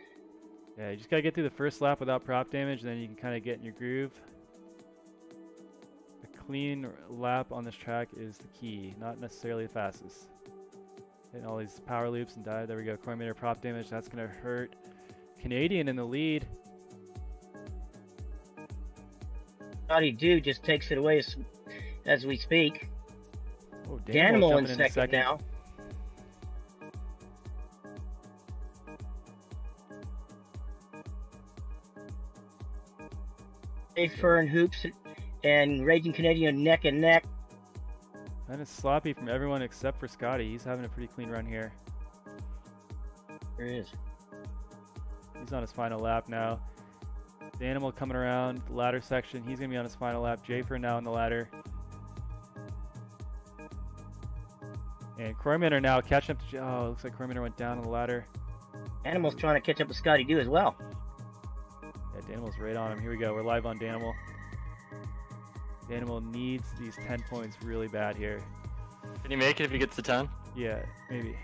Yeah, you just gotta get through the first lap without prop damage, then you can kind of get in your groove. A clean lap on this track is the key, not necessarily the fastest. Hitting all these power loops and dive. There we go. Corymender prop damage. That's gonna hurt. Canadian in the lead. Scotty Doo just takes it away as we speak. Oh, Danimal in jumping second now. Jay Fern, Hoops, and Raging Canadian neck and neck. Kind of sloppy from everyone except for Scotty. He's having a pretty clean run here. There he is. He's on his final lap now. Danimal coming around the ladder section. He's gonna be on his final lap. Jay Fern now on the ladder. And Corymender now catching up to... Oh, looks like Corymender went down on the ladder. Danimal's trying to catch up with Scotty Doo as well. Yeah, Danimal's right on him. Here we go. We're live on Danimal. Danimal needs these 10 points really bad here. Can he make it if he gets the 10? Yeah, maybe.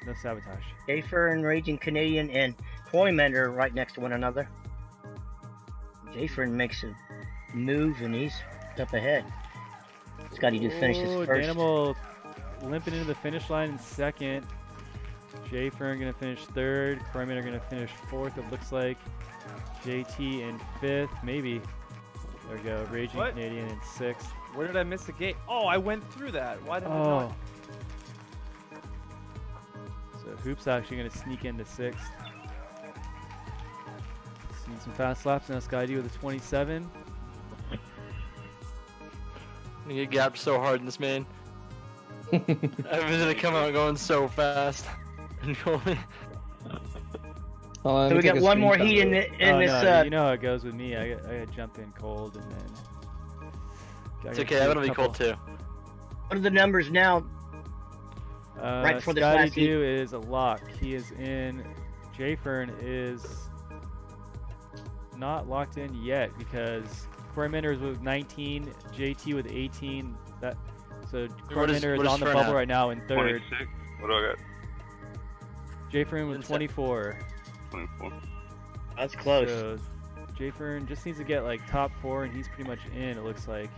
No sabotage. Jay Fern, Raging Canadian, and Corymender right next to one another. Jay Fern makes a move and he's up ahead. Scotty Doo finishes first. Danimal limping into the finish line in 2nd. Jay Fern gonna finish 3rd. Corymender gonna finish 4th. It looks like. JT in 5th, maybe. There we go. Raging Canadian in 6th. Where did I miss the gate? Oh, I went through that. Why did I Oh. not? So Hoop's actually gonna sneak into 6th. Seeing some fast laps now. Scotty with a 27. I'm gonna get gapped so hard in this main. I'm gonna come out going so fast. So we got one more heat in this. No, you know how it goes with me. I gotta jump in cold and then. It's okay. I'm gonna be cold too. What are the numbers now? Right before this Scotty last heat. Doo is a lock. He is in. Jay Fern is not locked in yet because Corymender is with 19, JT with 18. So What is- Cormander what is is on the Fern bubble at? right now in third. 26. What do I got? Jfern with 24. 24. That's close. So Jfern just needs to get like top 4, and he's pretty much in. It looks like.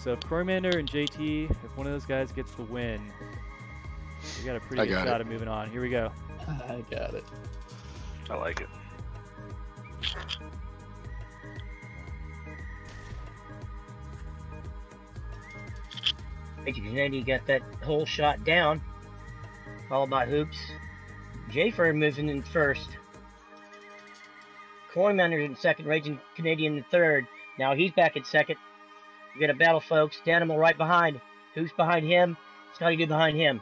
So if Cormander and JT, if one of those guys gets the win, we got a pretty good shot of moving on. Here we go. I got it. I like it. Kennedy got that whole shot down. Followed by Hoops. Jfern moving in first. Cormander in second. Raging Canadian in third. Now he's back in second. We got a battle, folks. Danimal right behind. Who's behind him? Scotty Doo behind him.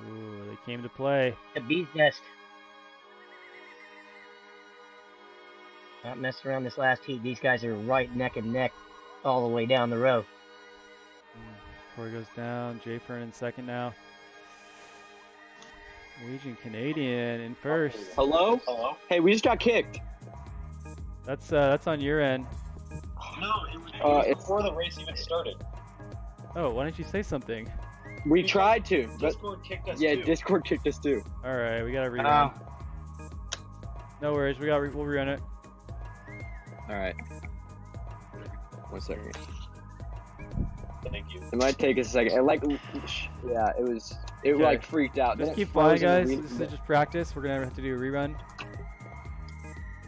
Ooh, they came to play. The Bee's Nest. Not messing around this last heat. These guys are right neck and neck all the way down the row. Corey goes down. Jfern in second now. Raging Canadian in first. Hello? Hello? Hey, we just got kicked. That's on your end. No, it was before the race even started. Oh, why didn't you say something? We tried to, but Discord kicked us yeah, too. Discord kicked us too. All right, we gotta rerun. No worries, we'll rerun it. All right. 1 second. Thank you. It might take a second. Yeah, it Okay. like freaked out. Just Then keep it flying, froze in the guys. This is just practice. We're gonna have to do a rerun.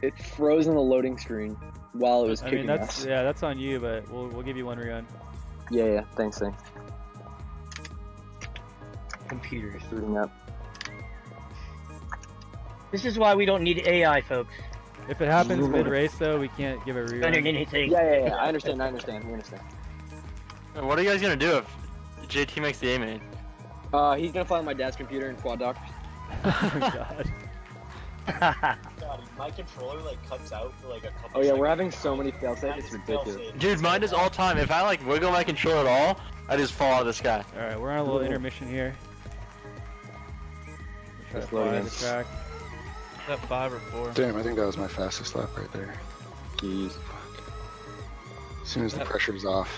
It froze in the loading screen while it was I kicking mean, that's us. yeah, that's on you, but we'll give you one rerun. Yeah, thanks. Computers. Booting up. This is why we don't need AI, folks. If it happens mid-race, though, we can't give a Better rerun. than anything. Yeah. I understand. We understand. What are you guys gonna do if JT makes the A main? He's gonna fly on my dad's computer and quad dock. Oh my god. God, my controller like cuts out for like a couple. Oh yeah, we're seconds. having so many failsafes. It's ridiculous. Dude, mine is all time. If I like wiggle my controller at all, I just fall out of the sky. All right, we're on a little intermission here. Try to fly the track. Is that 5 or 4? Damn, I think that was my fastest lap right there. Jeez. As soon as the pressure's off.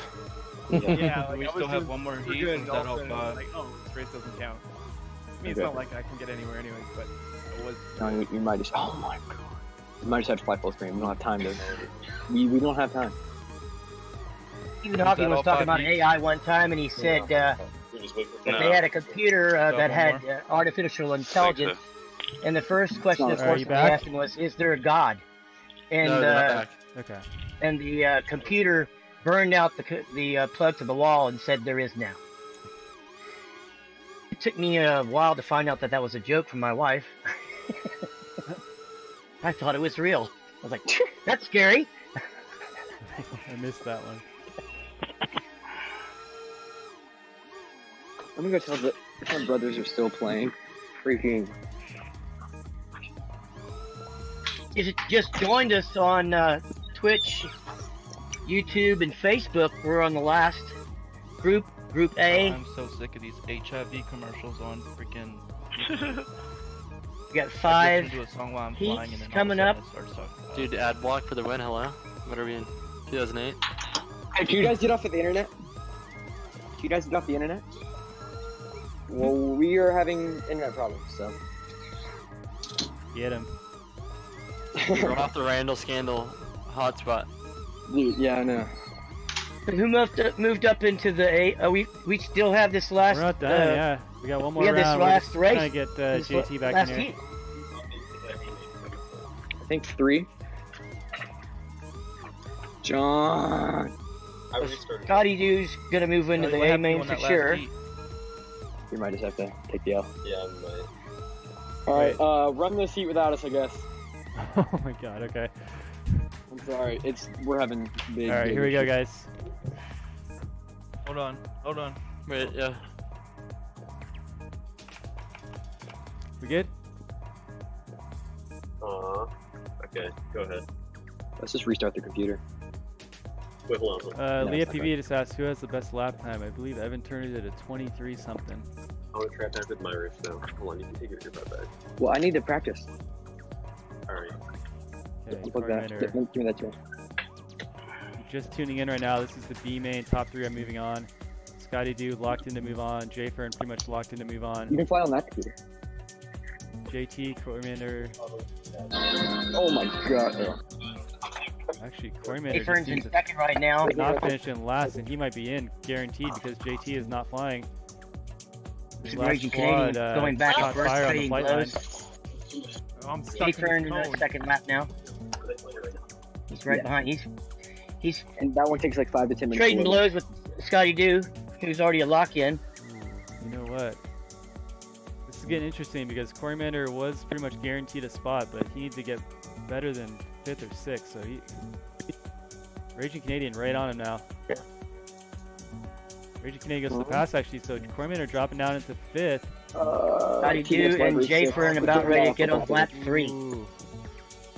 Yeah, we I still was have doing one more super heat. good, Is and that all all of a sudden I was 5? like, oh, this race doesn't count. I mean, it's Okay. not like I can get anywhere anyways, but it was. No, you might just. Oh my god. You might just have to fly full screen. We don't have time to. We don't have time. Stephen Hawking was talking about AI one time, and he said that they had a computer that had artificial intelligence, and the first question, of course, they asked him was, "Is there a God?" And No, they're not back. Okay. And the computer burned out the plug to the wall and said, "There is now." It took me a while to find out that that was a joke from my wife. I thought it was real. I was like, "That's scary." I missed that one. I'm gonna go tell the my brothers are still playing. Freaking. If you just joined us on Twitch, YouTube, and Facebook, we're on the last group, Group A. Oh, I'm so sick of these HIV commercials on freaking. We got I 5 listen to a song while I'm heats flying and then coming all up. of a sudden it starts talking about Dude, ad block for the win. Hello. What are we in? 2008. Hey, can you guys get off of the internet? Can you guys get off the internet? Well, we are having internet problems, so. Get him. Run off the Randall scandal hotspot. Dude, yeah, I know. Who moved up into the A? We still have this last. We're not done, yeah. We got one more we have round. this last We're just race. trying to get This JT back last in here. heat. I think 3. John. Scotty Doo's gonna move into the A main for sure. You might just have to take the L. Yeah, I might. Alright, run this heat without us, I guess. Oh my god, okay. I'm sorry, we're having big. Alright, big here we go, issues. guys. Hold on. Wait, yeah. We good? Okay, go ahead. Let's just restart the computer. Wait, hold on. Leah PV just asked who has the best lap time. I believe Evan turned it at 23 something. I want to try back with my race now. Hold on, you can take your earbud back. Well, I need to practice. Alright. Okay, Unplug that. Cormander. Give me that too. just tuning in right now, this is the B main. Top 3 are moving on. Scotty Doo locked in to move on. J-Fern pretty much locked in to move on. You can fly on that computer. JT, Cormander. Oh my god. Actually, Cormander J-Fern's in second right now. not finishing last, and he might be in, guaranteed, because JT is not flying. His last Raging squad, Canadian going back caught at first, fire on the trading flight line. blows. I'm stuck J-Fern in in the the cone. second lap now. He's right behind. He's And that one takes like 5 to 10 minutes. trading to load. blows with Scotty Doo, who's already a lock-in. You know what? This is getting interesting because Cormander was pretty much guaranteed a spot, but he needs to get better than 5th or 6th. So he, Raging Canadian right on him now. Raging Canadian goes to the pass actually, so Cormander dropping down into 5th. Scotty Doo and J-Fern about ready to get on lap 3. Ooh.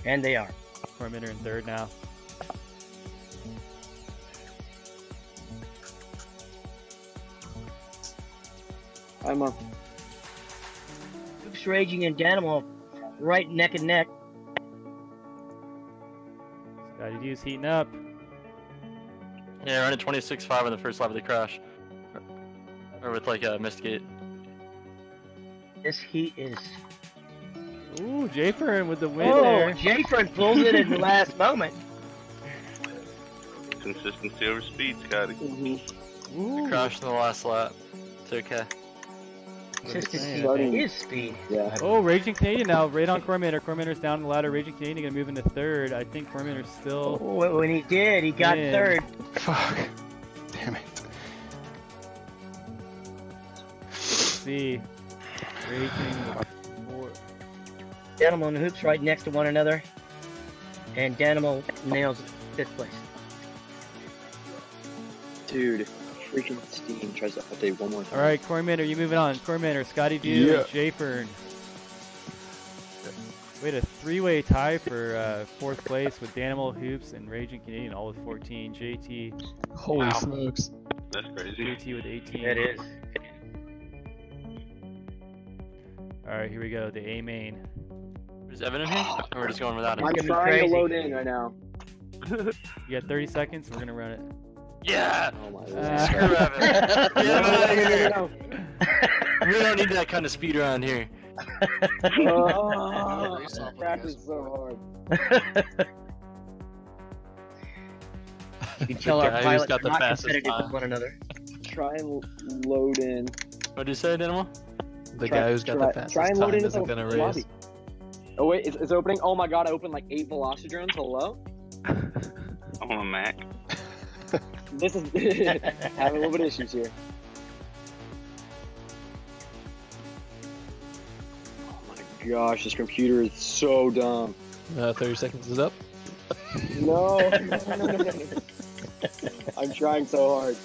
And they are. Cormander in 3rd now. I'm on. Oops, Raging and Danimal right neck and neck. Scotty Doo's heating up. Yeah, running 26.5 on the first lap of the crash. Or with like a missed gate. This heat is... Ooh, J-Fern with the win Oh, there. J-Fern pulls it in the last moment. Consistency over speed, Scotty. Ooh. Crashed in the last lap. It's okay. Consistency Starting- is speed. Yeah. Oh, Raging Canadian now, right on Cormander. Cormander's down the ladder. Raging Canadian gonna move into 3rd. I think Cormander's still. Oh, when he did, he got in. 3rd. Fuck. Damn it. Let's see. Raging four. Danimal and Hoops right next to one another. And Danimal nails 5th place. Dude, freaking Steam tries to update one more time. All right, Cormander, you moving on. Cormander, Scotty Doo, Yeah. and J-Fern. We had a 3-way tie for 4th place with Danimal, Hoops, and Raging Canadian, all with 14. JT. Holy smokes. That's crazy. JT with 18. It is. All right, here we go. The A main. Is Evan in here? Or we're just going without him? I'm It's trying crazy. to load in right now. You got 30 seconds. We're gonna run it. Yeah! Oh my Screw Evan. Get him out of here. We don't need that kind of speed around here. Oh, crap is so hard. You can tell our guy who's pilots got are the not fastest competitive with time. one another. Try and load in. What did you say, Danimal? The Try- guy who's got try- the fastest try and load time into isn't the gonna race. lobby. Oh wait, it's opening. Oh my god, I opened like 8 Velocidrones. Hello? I'm on a Mac. This is having a little bit of issues here. Oh my gosh, this computer is so dumb. 30 seconds is up. No. I'm trying so hard.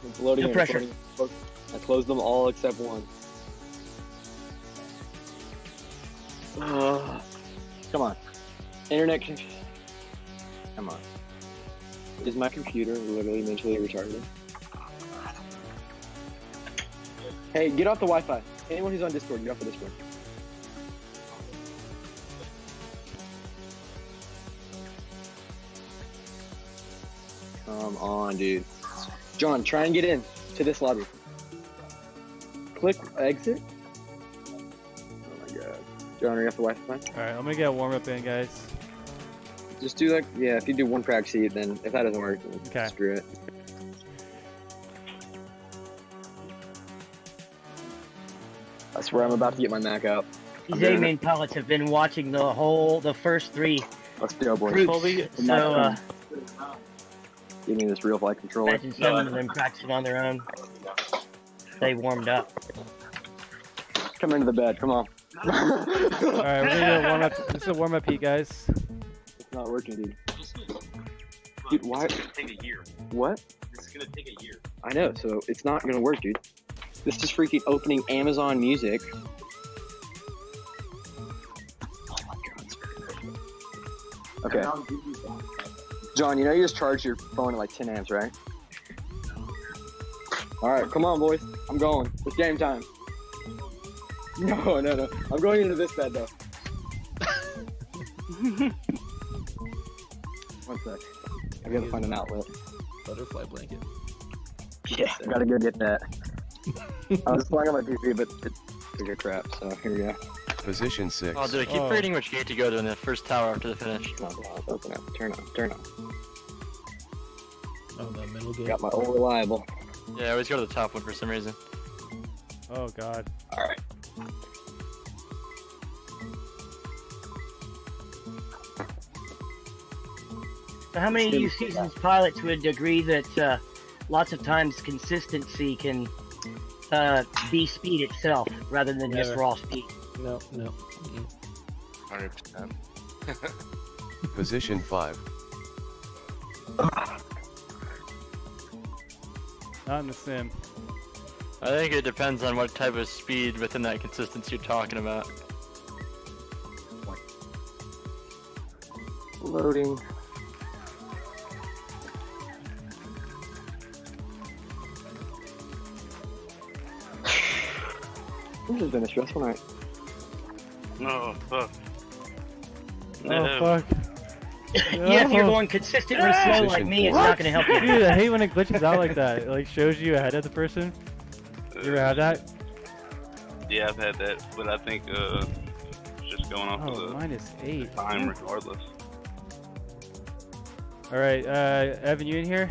It's loading. No in, pressure. it's loading. I closed them all except one. Come on. Internet connection. Come on. Is my computer literally mentally retarded? Hey, get off the Wi-Fi. Anyone who's on Discord, get off the Discord. Come on, dude. John, try and get in to this lobby. Click exit. Oh my god. John, are you off the Wi-Fi? All right, I'm gonna get a warm up in, guys. Just do like, yeah, if you do one crack seat, then if that doesn't work, then Okay. screw it. I swear I'm about to get my Mac out. These A main pilots have been watching the first 3 Let's go, boys. groups. So Give me this real flight controller. imagine some of them practicing on their own. They warmed up. Come into the bed, come on. All right, we're gonna do a warm up. This is a warm up heat, guys. It's not working, dude. Dude, why? It's gonna take a year. What? This is gonna take a year. I know, so it's not gonna work, dude. This is freaking opening Amazon Music. Oh my god, it's crazy. Okay. John, you know you just charged your phone at like 10 amps, right? Alright, come on, boys. I'm going. It's game time. No. I'm going into this bed, though. one sec. I gotta find an outlet. Butterfly blanket. Yeah, I gotta go get that. I was flying on my PC, but it's bigger crap, so here we go. Position 6. Oh, dude, I keep reading which gate to go to in the first tower after the finish. No, open up. Turn on, turn on. Oh, the middle gate. Got my old reliable. Yeah, I always go to the top one for some reason. Oh god. Alright. So how many of you seasoned pilots would agree that lots of times consistency can be speed itself rather than just Never. raw speed? No, no. 100%. Position 5. Not in the sim. I think it depends on what type of speed within that consistency you're talking about. Loading. This has been a stressful night. No, fuck. Oh fuck. Yeah, if you're going consistent or slow like me, it's not going to help you. Dude, I hate when it glitches out like that. It like shows you ahead of the person. You ever had that? Yeah, I've had that, but I think it's just going off of the -8. time regardless. Alright, Evan, you in here?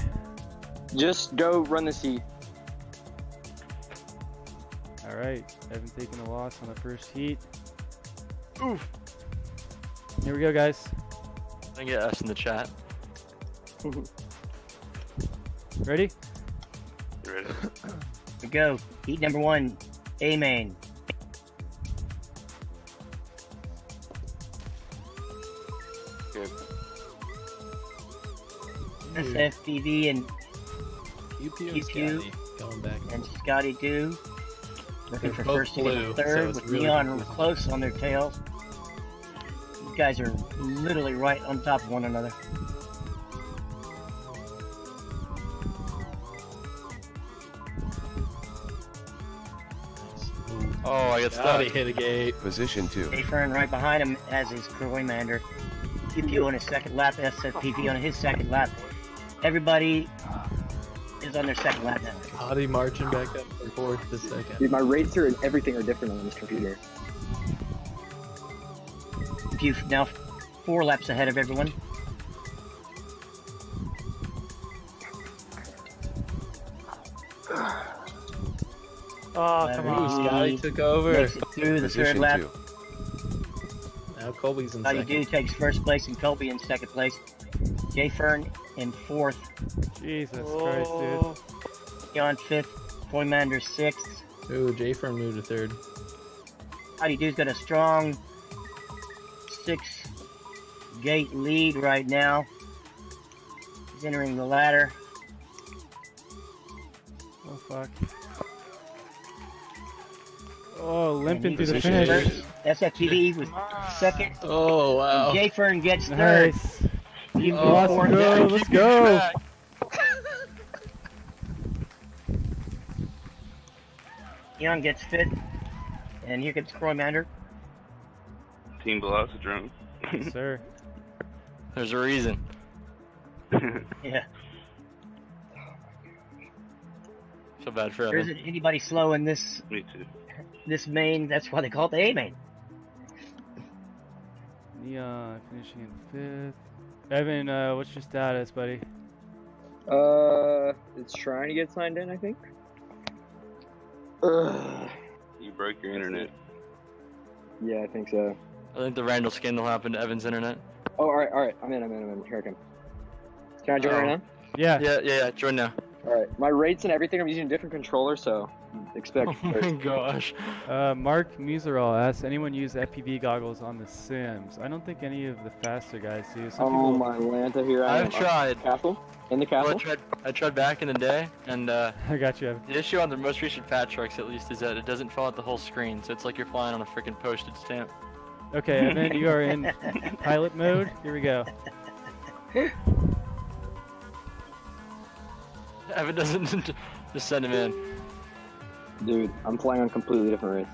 Just go run the seat. Alright, Evan taking a loss on the first heat. Oof. Here we go, guys. I can get S in the chat. Ready? You ready? Here we go. Heat number 1, A main. Good. SFPV and QQ and QQ. Scotty going back. And Scotty do. Looking They're for both first, second, blue, and so third it's with really Neon confusing. close on their tails. These guys are literally right on top of one another. Oh, I get Scotty stuck. hit a gate. Position 2. Jay Fern right behind him as his Croymander. QQ on his second lap, SFPV on his second lap. Everybody is on their second lap now. Scotty marching back up and forth this second. Dude, my rates and everything are different on this computer. QQ now 4 laps ahead of everyone. Oh, come on. Scotty took over. Makes it through the third Position lap. 2. Now Colby's in Scotty second. Do takes first place and Colby in second place. Jay Fern in 4th. Jesus Christ, dude. John 5th. Croymander 6th. Ooh, Jay Fern moved to third. Scotty Do's got a strong 6 gate lead right now. He's entering the ladder. Oh fuck. Oh, limping through the Position finish. eight. SFTV was second. Oh, wow. Jay Fern gets third. Nice. You Oh, let's fourth. go, let's go. Neon gets fifth. And here comes Croymander. Team Velocidrome. Yes, sir. There's a reason. Yeah. So bad for There Evan. isn't anybody slow in this Me too. main. That's why they call it the A main. Neon finishing in 5th. Evan, what's your status, buddy? It's trying to get signed in, I think. You broke your internet. Yeah, I think so. I think the Randall scandal happened to Evan's internet. Oh, alright, I'm in. Here I come. Can I join right now? Yeah. Yeah, join now. Alright, my rates and everything, I'm using a different controller, so expect Oh my gosh. Mark Muserol asks, anyone use FPV goggles on the Sims? I don't think any of the faster guys do. Some Oh people... my Lanta, here I am. I've tried. Castle? In the Well, castle? I tried back in the day, and I got you, Evan. the issue on the most recent Fat Sharks, at least, is that it doesn't fill out the whole screen, so it's like you're flying on a freaking postage stamp. Okay, Evan, you are in pilot mode. Here we go. Evan doesn't just send him in. Dude, I'm flying on completely different rates.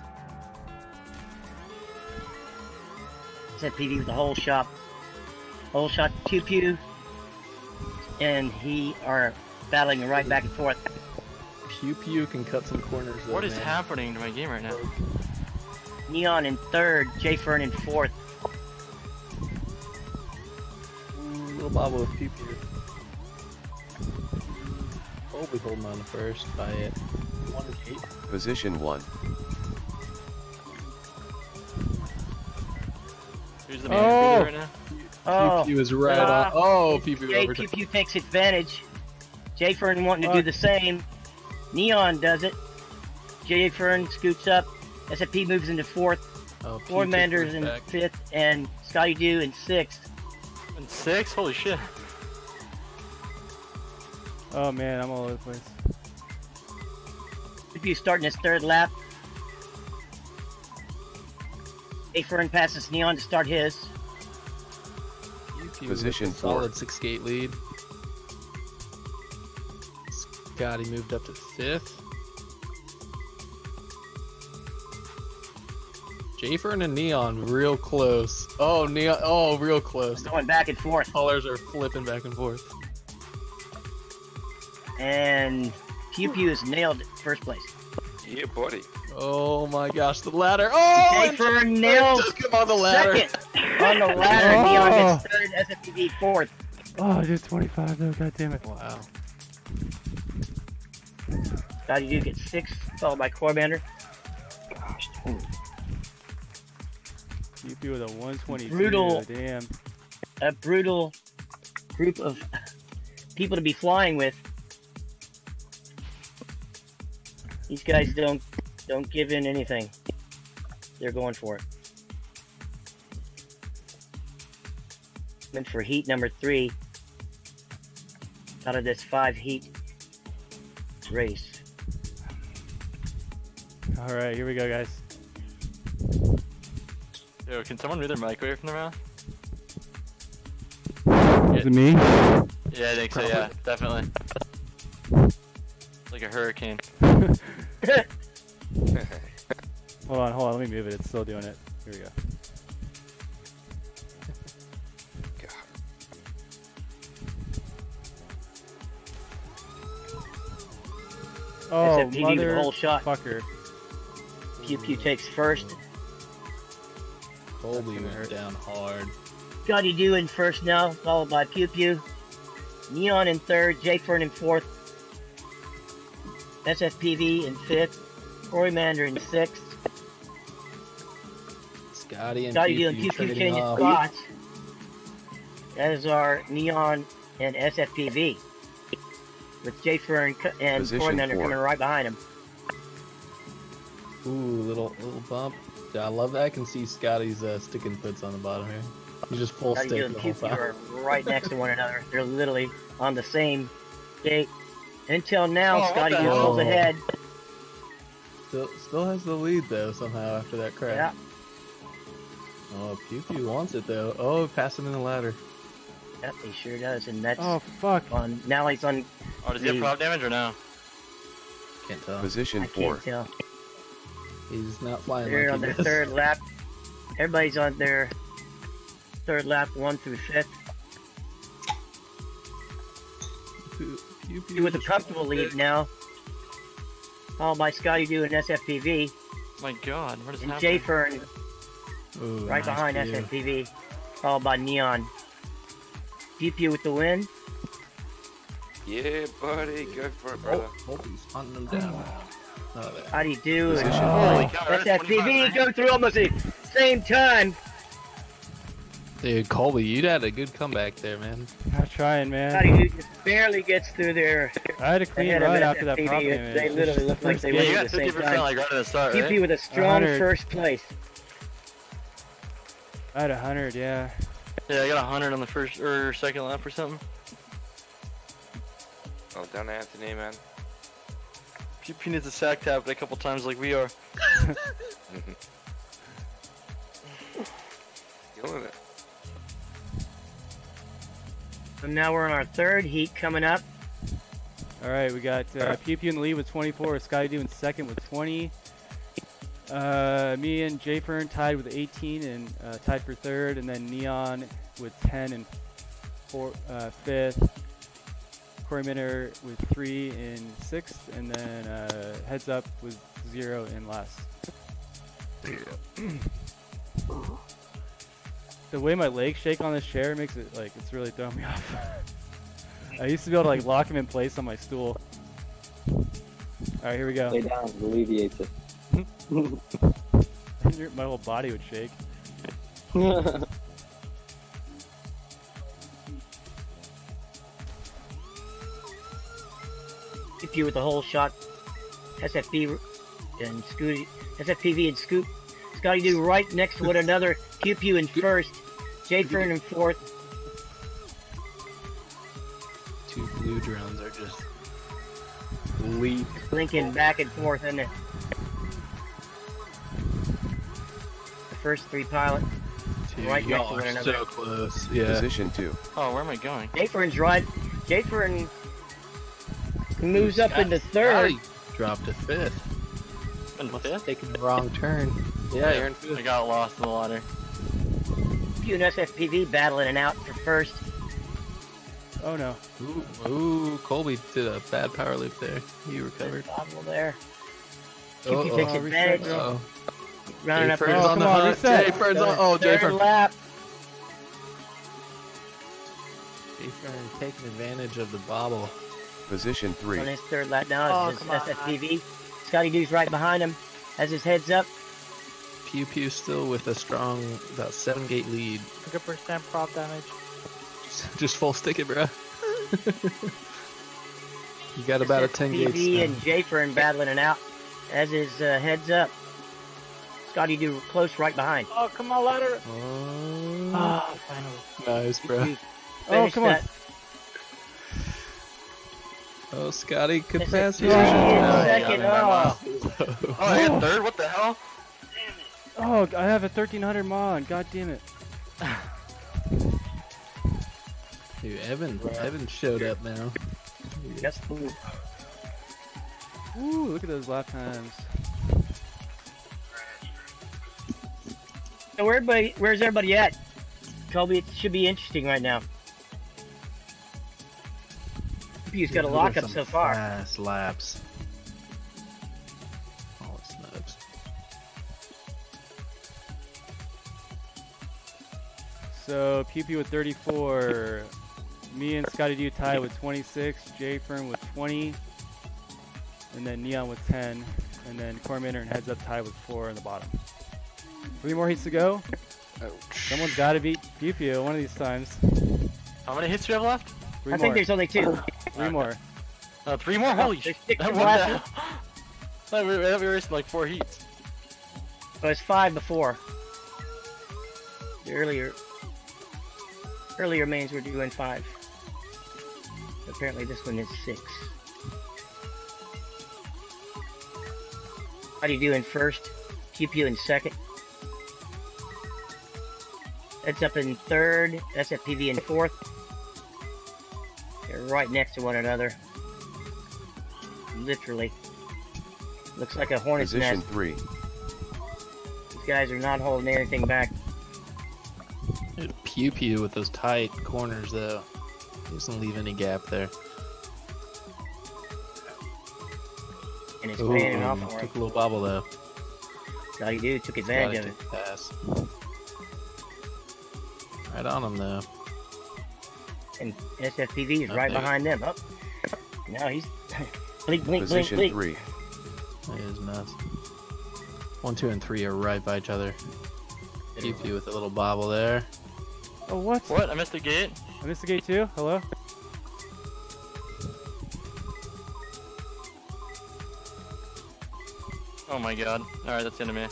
SFPV with the whole shot. Whole shot QQ. and he are battling right back and forth. Pew Pew can cut some corners. Though, What is man. happening to my game right now? Neon in third, J Fern in fourth. Little Bobble with Pew Pew. Probably holding on to first by it. 1-8. Position 1. Who's the main right now? Oh, Pew Pew is right on. Oh, Pew Pew J overturned. Pew takes advantage. J Fern wanting to do the same. Neon does it. J Fern scoots up. SFP moves into fourth. Oh, Pew Four took Manders first in back. fifth, and Scotty Doo in sixth. And 6? Holy shit. Oh man, I'm all over the place. Pew starting his third lap. J Fern passes Neon to start his. Pew Pew Position with a 4. solid 6 gate lead. Scotty moved up to 5th. J-Fern and Neon real close. Oh, Neon. Oh, real close. Going back and forth. Colors are flipping back and forth. And Pew Pew is nailed first place. Yeah, buddy. Oh my gosh, the ladder. Oh, J Fern nailed just come on the ladder. second. On the ladder, Oh. Neon gets third, SFPV fourth. Oh, I did 25 though. God damn it. Wow. Scotty Doo gets sixth, followed by Corbander. UP with a 122. Brutal. Damn. A brutal group of people to be flying with. These guys don't give in anything. They're going for it. Went for heat number 3 out of this 5 heat race. All right, here we go, guys. Yo, can someone move their mic away from their mouth? Is it me? Yeah, I think so, yeah, definitely. Like a hurricane. Hold on, let me move it. It's still doing it. Here we go. Oh, SFPV with a mother whole shot. fucker. Pew Pew takes first. Colby went down hard. Scotty Doo in first now, followed by Pew Pew. Neon in third, J Fern in fourth. SFPV in fifth. Corey Mander in sixth. Scotty and Scotty Doo Pew and Pew Pew Pew trading changing off. spots. That is our Neon and SFPV. With J Fern and Position Corey Mander 4. coming right behind him. Ooh, little bump. Yeah, I love that. I can see Scotty's stick and puts on the bottom here. He's just full Scotty Doo stick and the Pew whole Pew time. are right next to one another. They're literally on the same gate. Until now, Oh, Scotty what Doo the pulls hell? ahead. Still has the lead though somehow after that crash. Yeah. Oh, Pew Pew wants it though. Oh, pass him in the ladder. Yep, he sure does, and that's Oh, fuck. on. Now he's on. Oh, does he have prop damage or no? Can't tell. Position I 4. can't tell. He's not flying They're like on he their does. third lap. Everybody's on their third lap, 1 through 5th. Pew Pew With a comfortable lead now, followed by Scotty Doo and SFPV, My god, what is and happening? J Fern Ooh, right nice behind view. SFPV, followed by Neon. Pew Pew with the win. Yeah, buddy. Go for it, brother. Oh, he's hunting him down. Oh, there. Scotty Doo and Position Holy cow, we're at 25, SFPV right? go through almost the same time. Dude, Colby, you had a good comeback there, man. I'm trying, man. Scotty Doo just barely gets through there. I had a clean Ahead of run after that SFPV. prop damage. They literally look like they Yeah, were you at got the same 50% time. like right at the start, Pew right? Pew with a strong 100. first place. I had 100, yeah. Yeah, I got 100 on the first or second lap or something. Well done, Anthony, man. Pew Pew needs a sack tap a couple times like we are. Killing it. So now we're on our third heat coming up. All right, we got Pew Pew in the lead with 24, Sky Doo in second with 20. Me and J Fern tied with 18 and tied for third, and then Neon with 10 and fifth. Minner with 3 in 6th, and then Heads Up with 0 in last. The way my legs shake on this chair makes it like it's really throwing me off. I used to be able to like lock him in place on my stool. All right, here we go. Lay down, it alleviates it. My whole body would shake. If you with the whole shot, SFP and Scooty, SFPV and Scoop. Scotty do right next to one another. Pew Pew in first, Jay Fern in fourth. Two blue drones are just leap. Blinking back and forth in it. The first 3 pilots. Dude, Right next to y'all one are another. so close. Yeah. Position 2. Oh, where am I going? Jay Fern's right. Jay Fern moves up into third. Scotty dropped to 5th. In Must fifth? have taken the wrong turn. Yeah, you're in 5th. I got lost in the ladder. Pew and SFPV battling it out for first. Oh no. Ooh, Colby did a bad power loop there. He recovered. Bobble there. Oh, Pew Pew takes advantage. oh. Rounding up Jay the Fern's on the hunt. Jay Fern's on. Oh, Jay third Fern. lap. Jay Fern taking advantage of the bobble. Position 3. On his third lap now, Oh, it's come on. SFPV. Scotty Doo's right behind him, has his heads up. Pew Pew still with a strong, about 7-gate lead. 100% prop damage. Just full stick it, bro. You got about a 10-gate SFPV stun. and Jay Fern battling it out, has his heads up. Scotty Doo close right behind. Oh, come on, ladder. Oh, Ah, finally. nice, bro. Oh, Finish come on. that. Oh, Scotty could It's pass a you. second. Oh, I had third? What the hell? Oh, I have a 1300 mod. God damn it. Dude, Evan showed up now. Yes. Ooh, look at those lap times. So where's everybody at? Colby, it should be interesting right now. Pew's got a lockup so far. Fast laps. Oh, it's nuts. So Pew Pew with 34. Me and Scotty Doo tie with 26. Jay Fern with 20. And then Neon with 10. And then Corminor and Heads Up tie with 4 in the bottom. 3 more heats to go. Someone's got to beat Pew Pew one of these times. How many hits do you have left? 3 I more. think there's only 2. 3 more. 3 more? Holy There's shit. 6 What the left. hell? I thought we were racing like 4 heats. It was 5 before. The earlier mains were doing 5. Apparently this one is 6. How do you do in first? Pew Pew in second. Heads Up in third. SFPV in fourth. They're right next to one another. Literally. Looks like a hornet's Position nest. 3. These guys are not holding anything back. Dude, Pew Pew with those tight corners, though. He doesn't leave any gap there. And it's paying off for him. Took a little bobble, though. All you do, took advantage of it. Took the pass. Right on him, though. And SFPV is Up right there. behind them. Up. Now he's blink, blink, blink, Position blink. 3. That is nuts. 1, 2, and 3 are right by each other. Pew Pew with a little bobble there. Oh, what? What? I missed the gate? I missed the gate too? Hello? Oh my god. Alright, that's the end of me.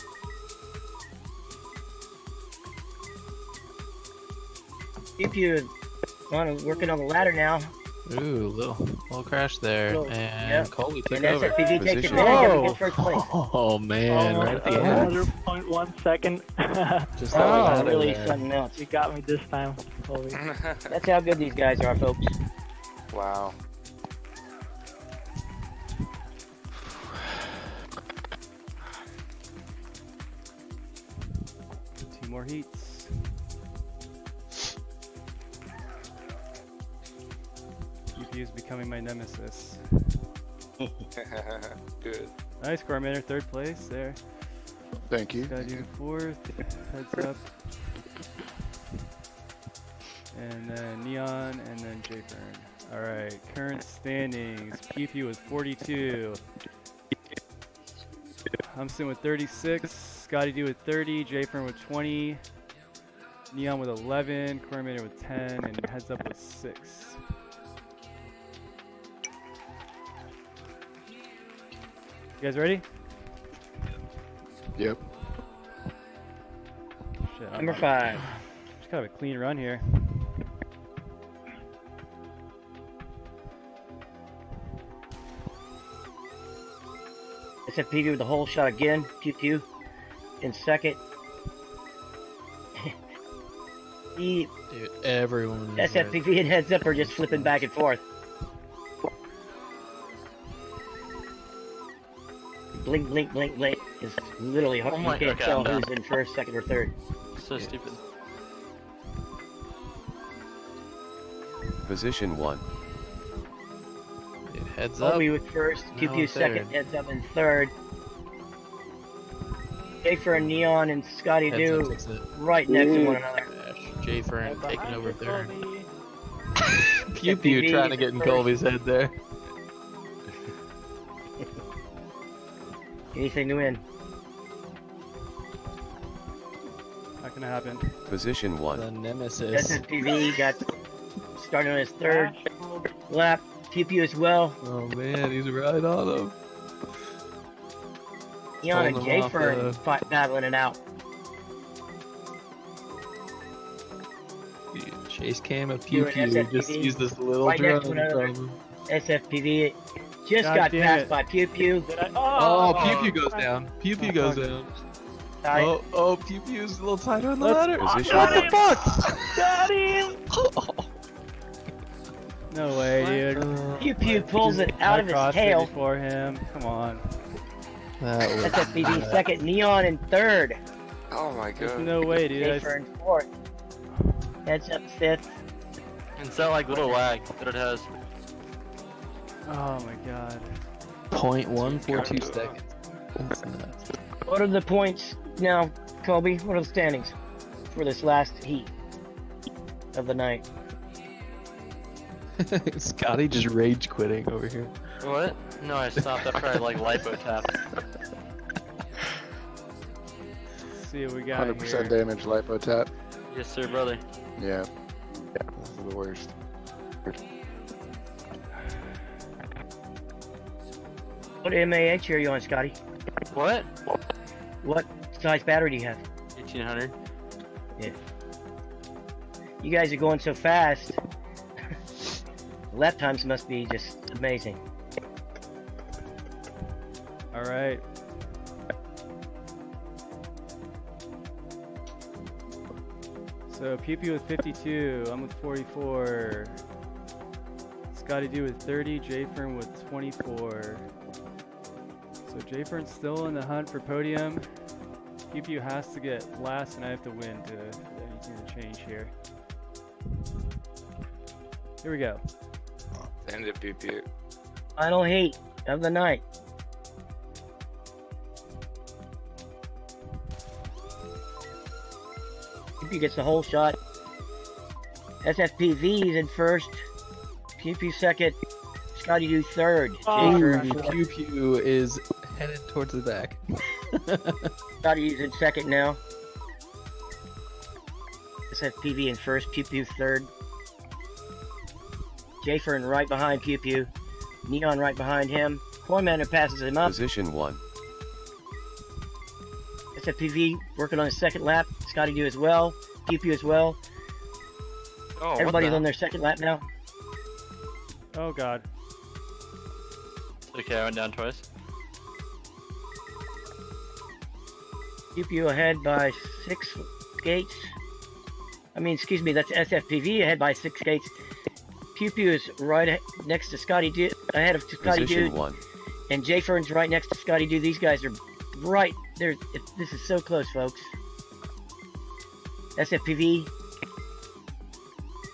If you're working on the ladder now, Ooh, little crash there. Little- And yep. Colby took and over. SFPV takes Position. advantage of it in first place. Oh, man. right at the end. 0.1 second. Just Oh, like that really there. something else. You got me this time, Colby. That's how good these guys are, folks. Wow. Two more heats. PPU's becoming my nemesis. Good. Nice, Cormander, third place there. Thank you. Gotta do fourth. Heads up. And then Neon, and then J-Burn. Alright, current standings. Pew Pew was 42. I'm sitting with 36. Scotty D with 30. J-Burn with 20. Neon with 11. Cormander with 10. And Heads Up with 6. You guys ready? Yep. Shit, Number 5. Just kind of a clean run here. SFPV with the whole shot again. Pew Pew in second. The Dude, everyone. is SFPV and Heads Up are just flipping back and forth. Blink, blink, blink, blink is literally hard. You can't tell who's in first, second, or third. So stupid. Position 1. Dude, Heads Up. Kobe with first, Pew Now Pew in second, third. Heads Up in third. Jafer and Neon and Scotty Heads Up Do takes it. right next to one another. J-Fern taking over third. Colby. Pew Pew FPV trying to get in first. Colby's head there. Anything to win? Not gonna happen. Position 1. The nemesis. SFPV got started on his third lap. Pew Pew as well. Oh man, he's right on him. Neon and Pulling him off J-Fern battling it out. Dude, Chase cam of Pew Pew and Pew SFPV just sees this little right next drone to in another. front of him. SFPV just God got damn passed it. by Pew Pew. Oh, Pew Pew goes down. Pew Pew goes down. Tight. Oh, Pew Pew's a little tighter on the ladder. Position What the 1. fuck? Got him! No way, dude. Pew Pew pulls it out of his crossed it tail. before him. Come on. That was SFPV second, Neon in third. Oh my There's god. no way, dude. J-Fern fourth. Heads Up fifth. It's that like little lag that it has. Oh my god. 0.142 seconds. That's nuts. What are the points now, Colby? What are the standings for this last heat of the night? Scotty just rage quitting over here. What? No, I stopped after I like lipo tapped. Let's see what we got 100% here. damage, lipo tap. Yes, sir, brother. Yeah. This is the worst. What MAH are you on, Scotty? What? What size battery do you have? 1800. Yeah. You guys are going so fast. Lap times must be just amazing. All right. So Pew Pew with 52. I'm with 44. Scotty D with 30. J-Fern with 24. So J-Fern's still in the hunt for podium. Pew Pew has to get last, and I have to win to anything to change here. Here we go. End it, Pew Pew. Final heat of the night. Pew Pew gets the whole shot. SFPV is in first. Pew Pew second. Scotty Do third. J-Fern fourth. Pew Pew is headed towards the back. Scotty's in second now. SFPV in first. Pew Pew third. J-Fern right behind Pew Pew. Neon right behind him. Cormander passes him up. Position 1. SFPV working on his second lap. Scotty Do as well. Pew Pew as well. Oh, Everybody's on their second lap now. Oh god. Okay, I went down twice. Pew Pew ahead by 6 gates. I mean, excuse me, that's SFPV ahead by 6 gates. Pew Pew is right next to Scotty Do, ahead of Scotty Position Do. 1. And J-Fern's right next to Scotty Do. These guys are right there. This is so close, folks. SFPV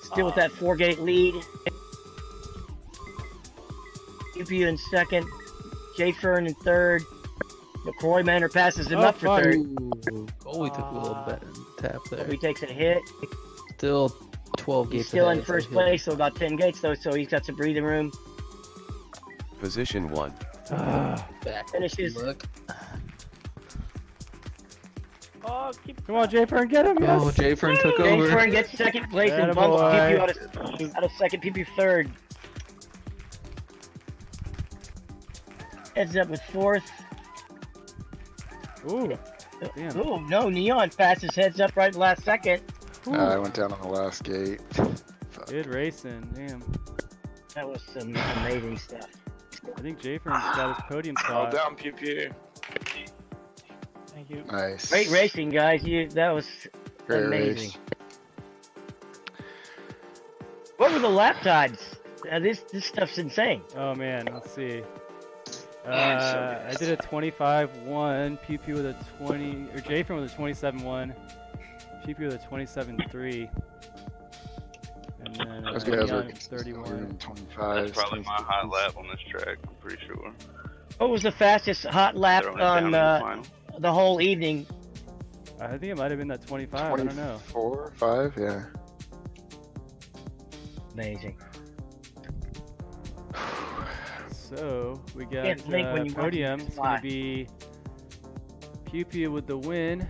still with that 4-gate lead. Pew Pew in second. Jay Fern in third. McCroy Manor passes him Oh, up for fuck. third. Oh, we took a little bit tap there. He takes a hit. Still 12 He's gates still ahead, in so first he'll- place, so about 10 gates though, so he's got some breathing room. Position 1. Back. Finishes. Look. Oh, keep. Come on, Jay Fern, get him. Yes. Oh, Jay Fern took Jay over. Fern gets second place and bumps Pew Pew out of second. Pew Pew third. Heads up with fourth. Ooh. Damn. Oh no, Neon passes heads up right last second. I went down on the last gate. Good racing. Damn. That was some amazing stuff. I think Jay Fern's got his podium Well spot. done, Pew Pew. Thank you. Nice. Great racing, guys. That was Great amazing. race. What were the lap times? This stuff's insane. Oh man, let's see. I did a 25-1, Pew Pew with a 20, or Jay Fern with a 27-1, Pew Pew with a 27-3, and then Those guys are Neon 31. 25. That's probably my hot lap on this track, I'm pretty sure. What was the fastest hot lap Throwing it down in the on final. the whole evening? I think it might have been that 25, I don't know. 24, 5, yeah. Amazing. So, we got Can't blink when you watch podium, it it's fly. going to be Pew Pew with the win,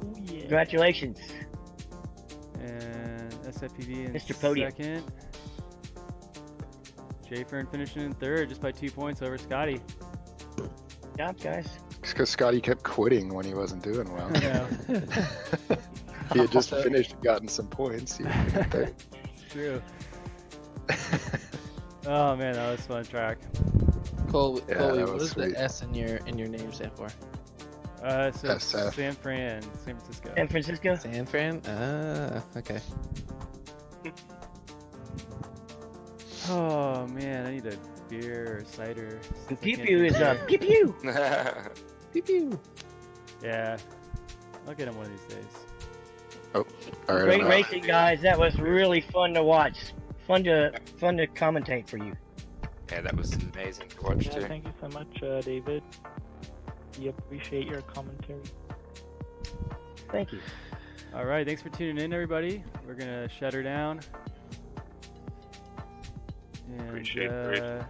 Oh, yeah. Congratulations. and SFPV in Mr. Podium. second. Jay Fern finishing in third, just by 2 points over Scotty. Good job, guys. It's because Scotty kept quitting when he wasn't doing well. Yeah. He had just finished and gotten some points. He would get there. True. Oh man, that was a fun track. Colby, Yeah, Colby, that what was does sweet. the S in your name stand for? So SF. San Francisco. San Francisco. San Fran? Ah, okay. Oh man, I need a beer or cider. And Pew Pew is Pew Pew. Pew pew. Yeah, I'll get him one of these days. Oh, all right. Great I'm out. racing, guys. That was really fun to watch. Fun to commentate for you. Yeah, that was amazing to watch Yeah, thank you so much, David. We appreciate your commentary. Thank you. All right, thanks for tuning in, everybody. We're gonna shut her down. And, Appreciate it.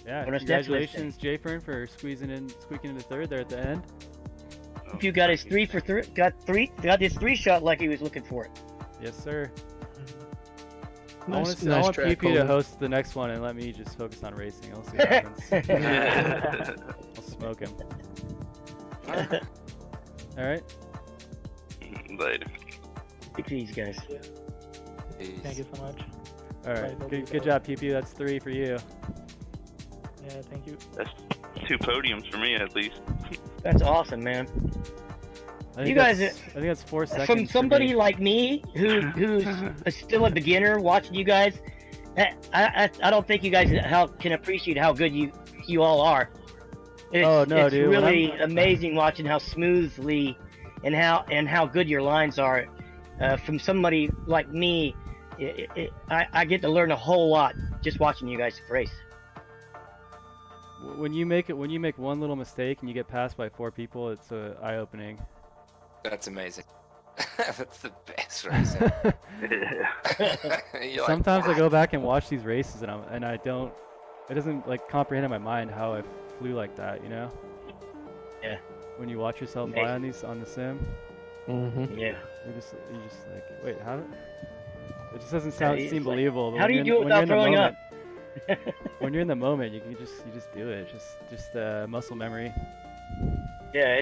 yeah, What is next congratulations, Jay Fern, for squeaking into third there at the end. Pew Pew got his got his 3 shot like he was looking for it. Yes, sir. I Nice want track, PP to Colby. host the next one and let me just focus on racing. I'll see what happens. I'll smoke him. All right. Later. Take it easy, guys. Thank you so much. All right. Good job, PP. That's 3 for you. Yeah, thank you. That's 2 podiums for me at least. That's awesome, man. I think You guys, that's- I think that's 4 seconds. From for somebody me. like me who's still a beginner watching you guys, I don't think you guys can appreciate how good you all are. It's, Oh, no, it's dude, when really amazing watching how smoothly and how good your lines are. From somebody like me, I get to learn a whole lot just watching you guys race. When you make one little mistake and you get passed by 4 people, it's eye-opening. That's amazing. That's the best racing. You're like, Sometimes I "What?" go back and watch these races and I don't. It doesn't like comprehend in my mind how I flew like that. You know. Yeah. When you watch yourself fly on the sim. Mm-hmm. Yeah. You're just like, wait, how? It just doesn't Yeah, seem it's like, believable. but how when do you you're do it when you're without in the throwing moment- up? When you're in the moment, you just do it. Just muscle memory. Yeah,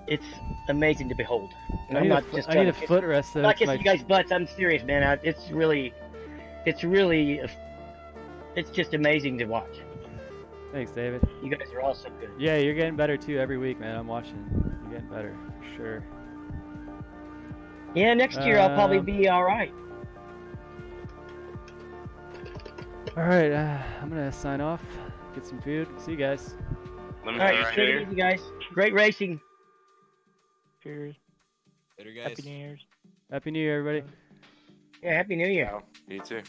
it's amazing to behold. And I I'm need a not fo- just I trying need to a kiss- foot rest, though. I'm not It's my- kissing you guys' butts. I'm serious, man. It's just amazing to watch. Thanks, David. You guys are all so good. Yeah, you're getting better too every week, man. I'm watching. You're getting better, for sure. Yeah, next year I'll probably Um, be all right. All right, I'm gonna sign off. Get some food. See you guys. Let All me right, take it easy, guys. Great racing. Cheers. Later, Happy New Year's. Happy New Year, everybody. Yeah, Happy New Year. You too.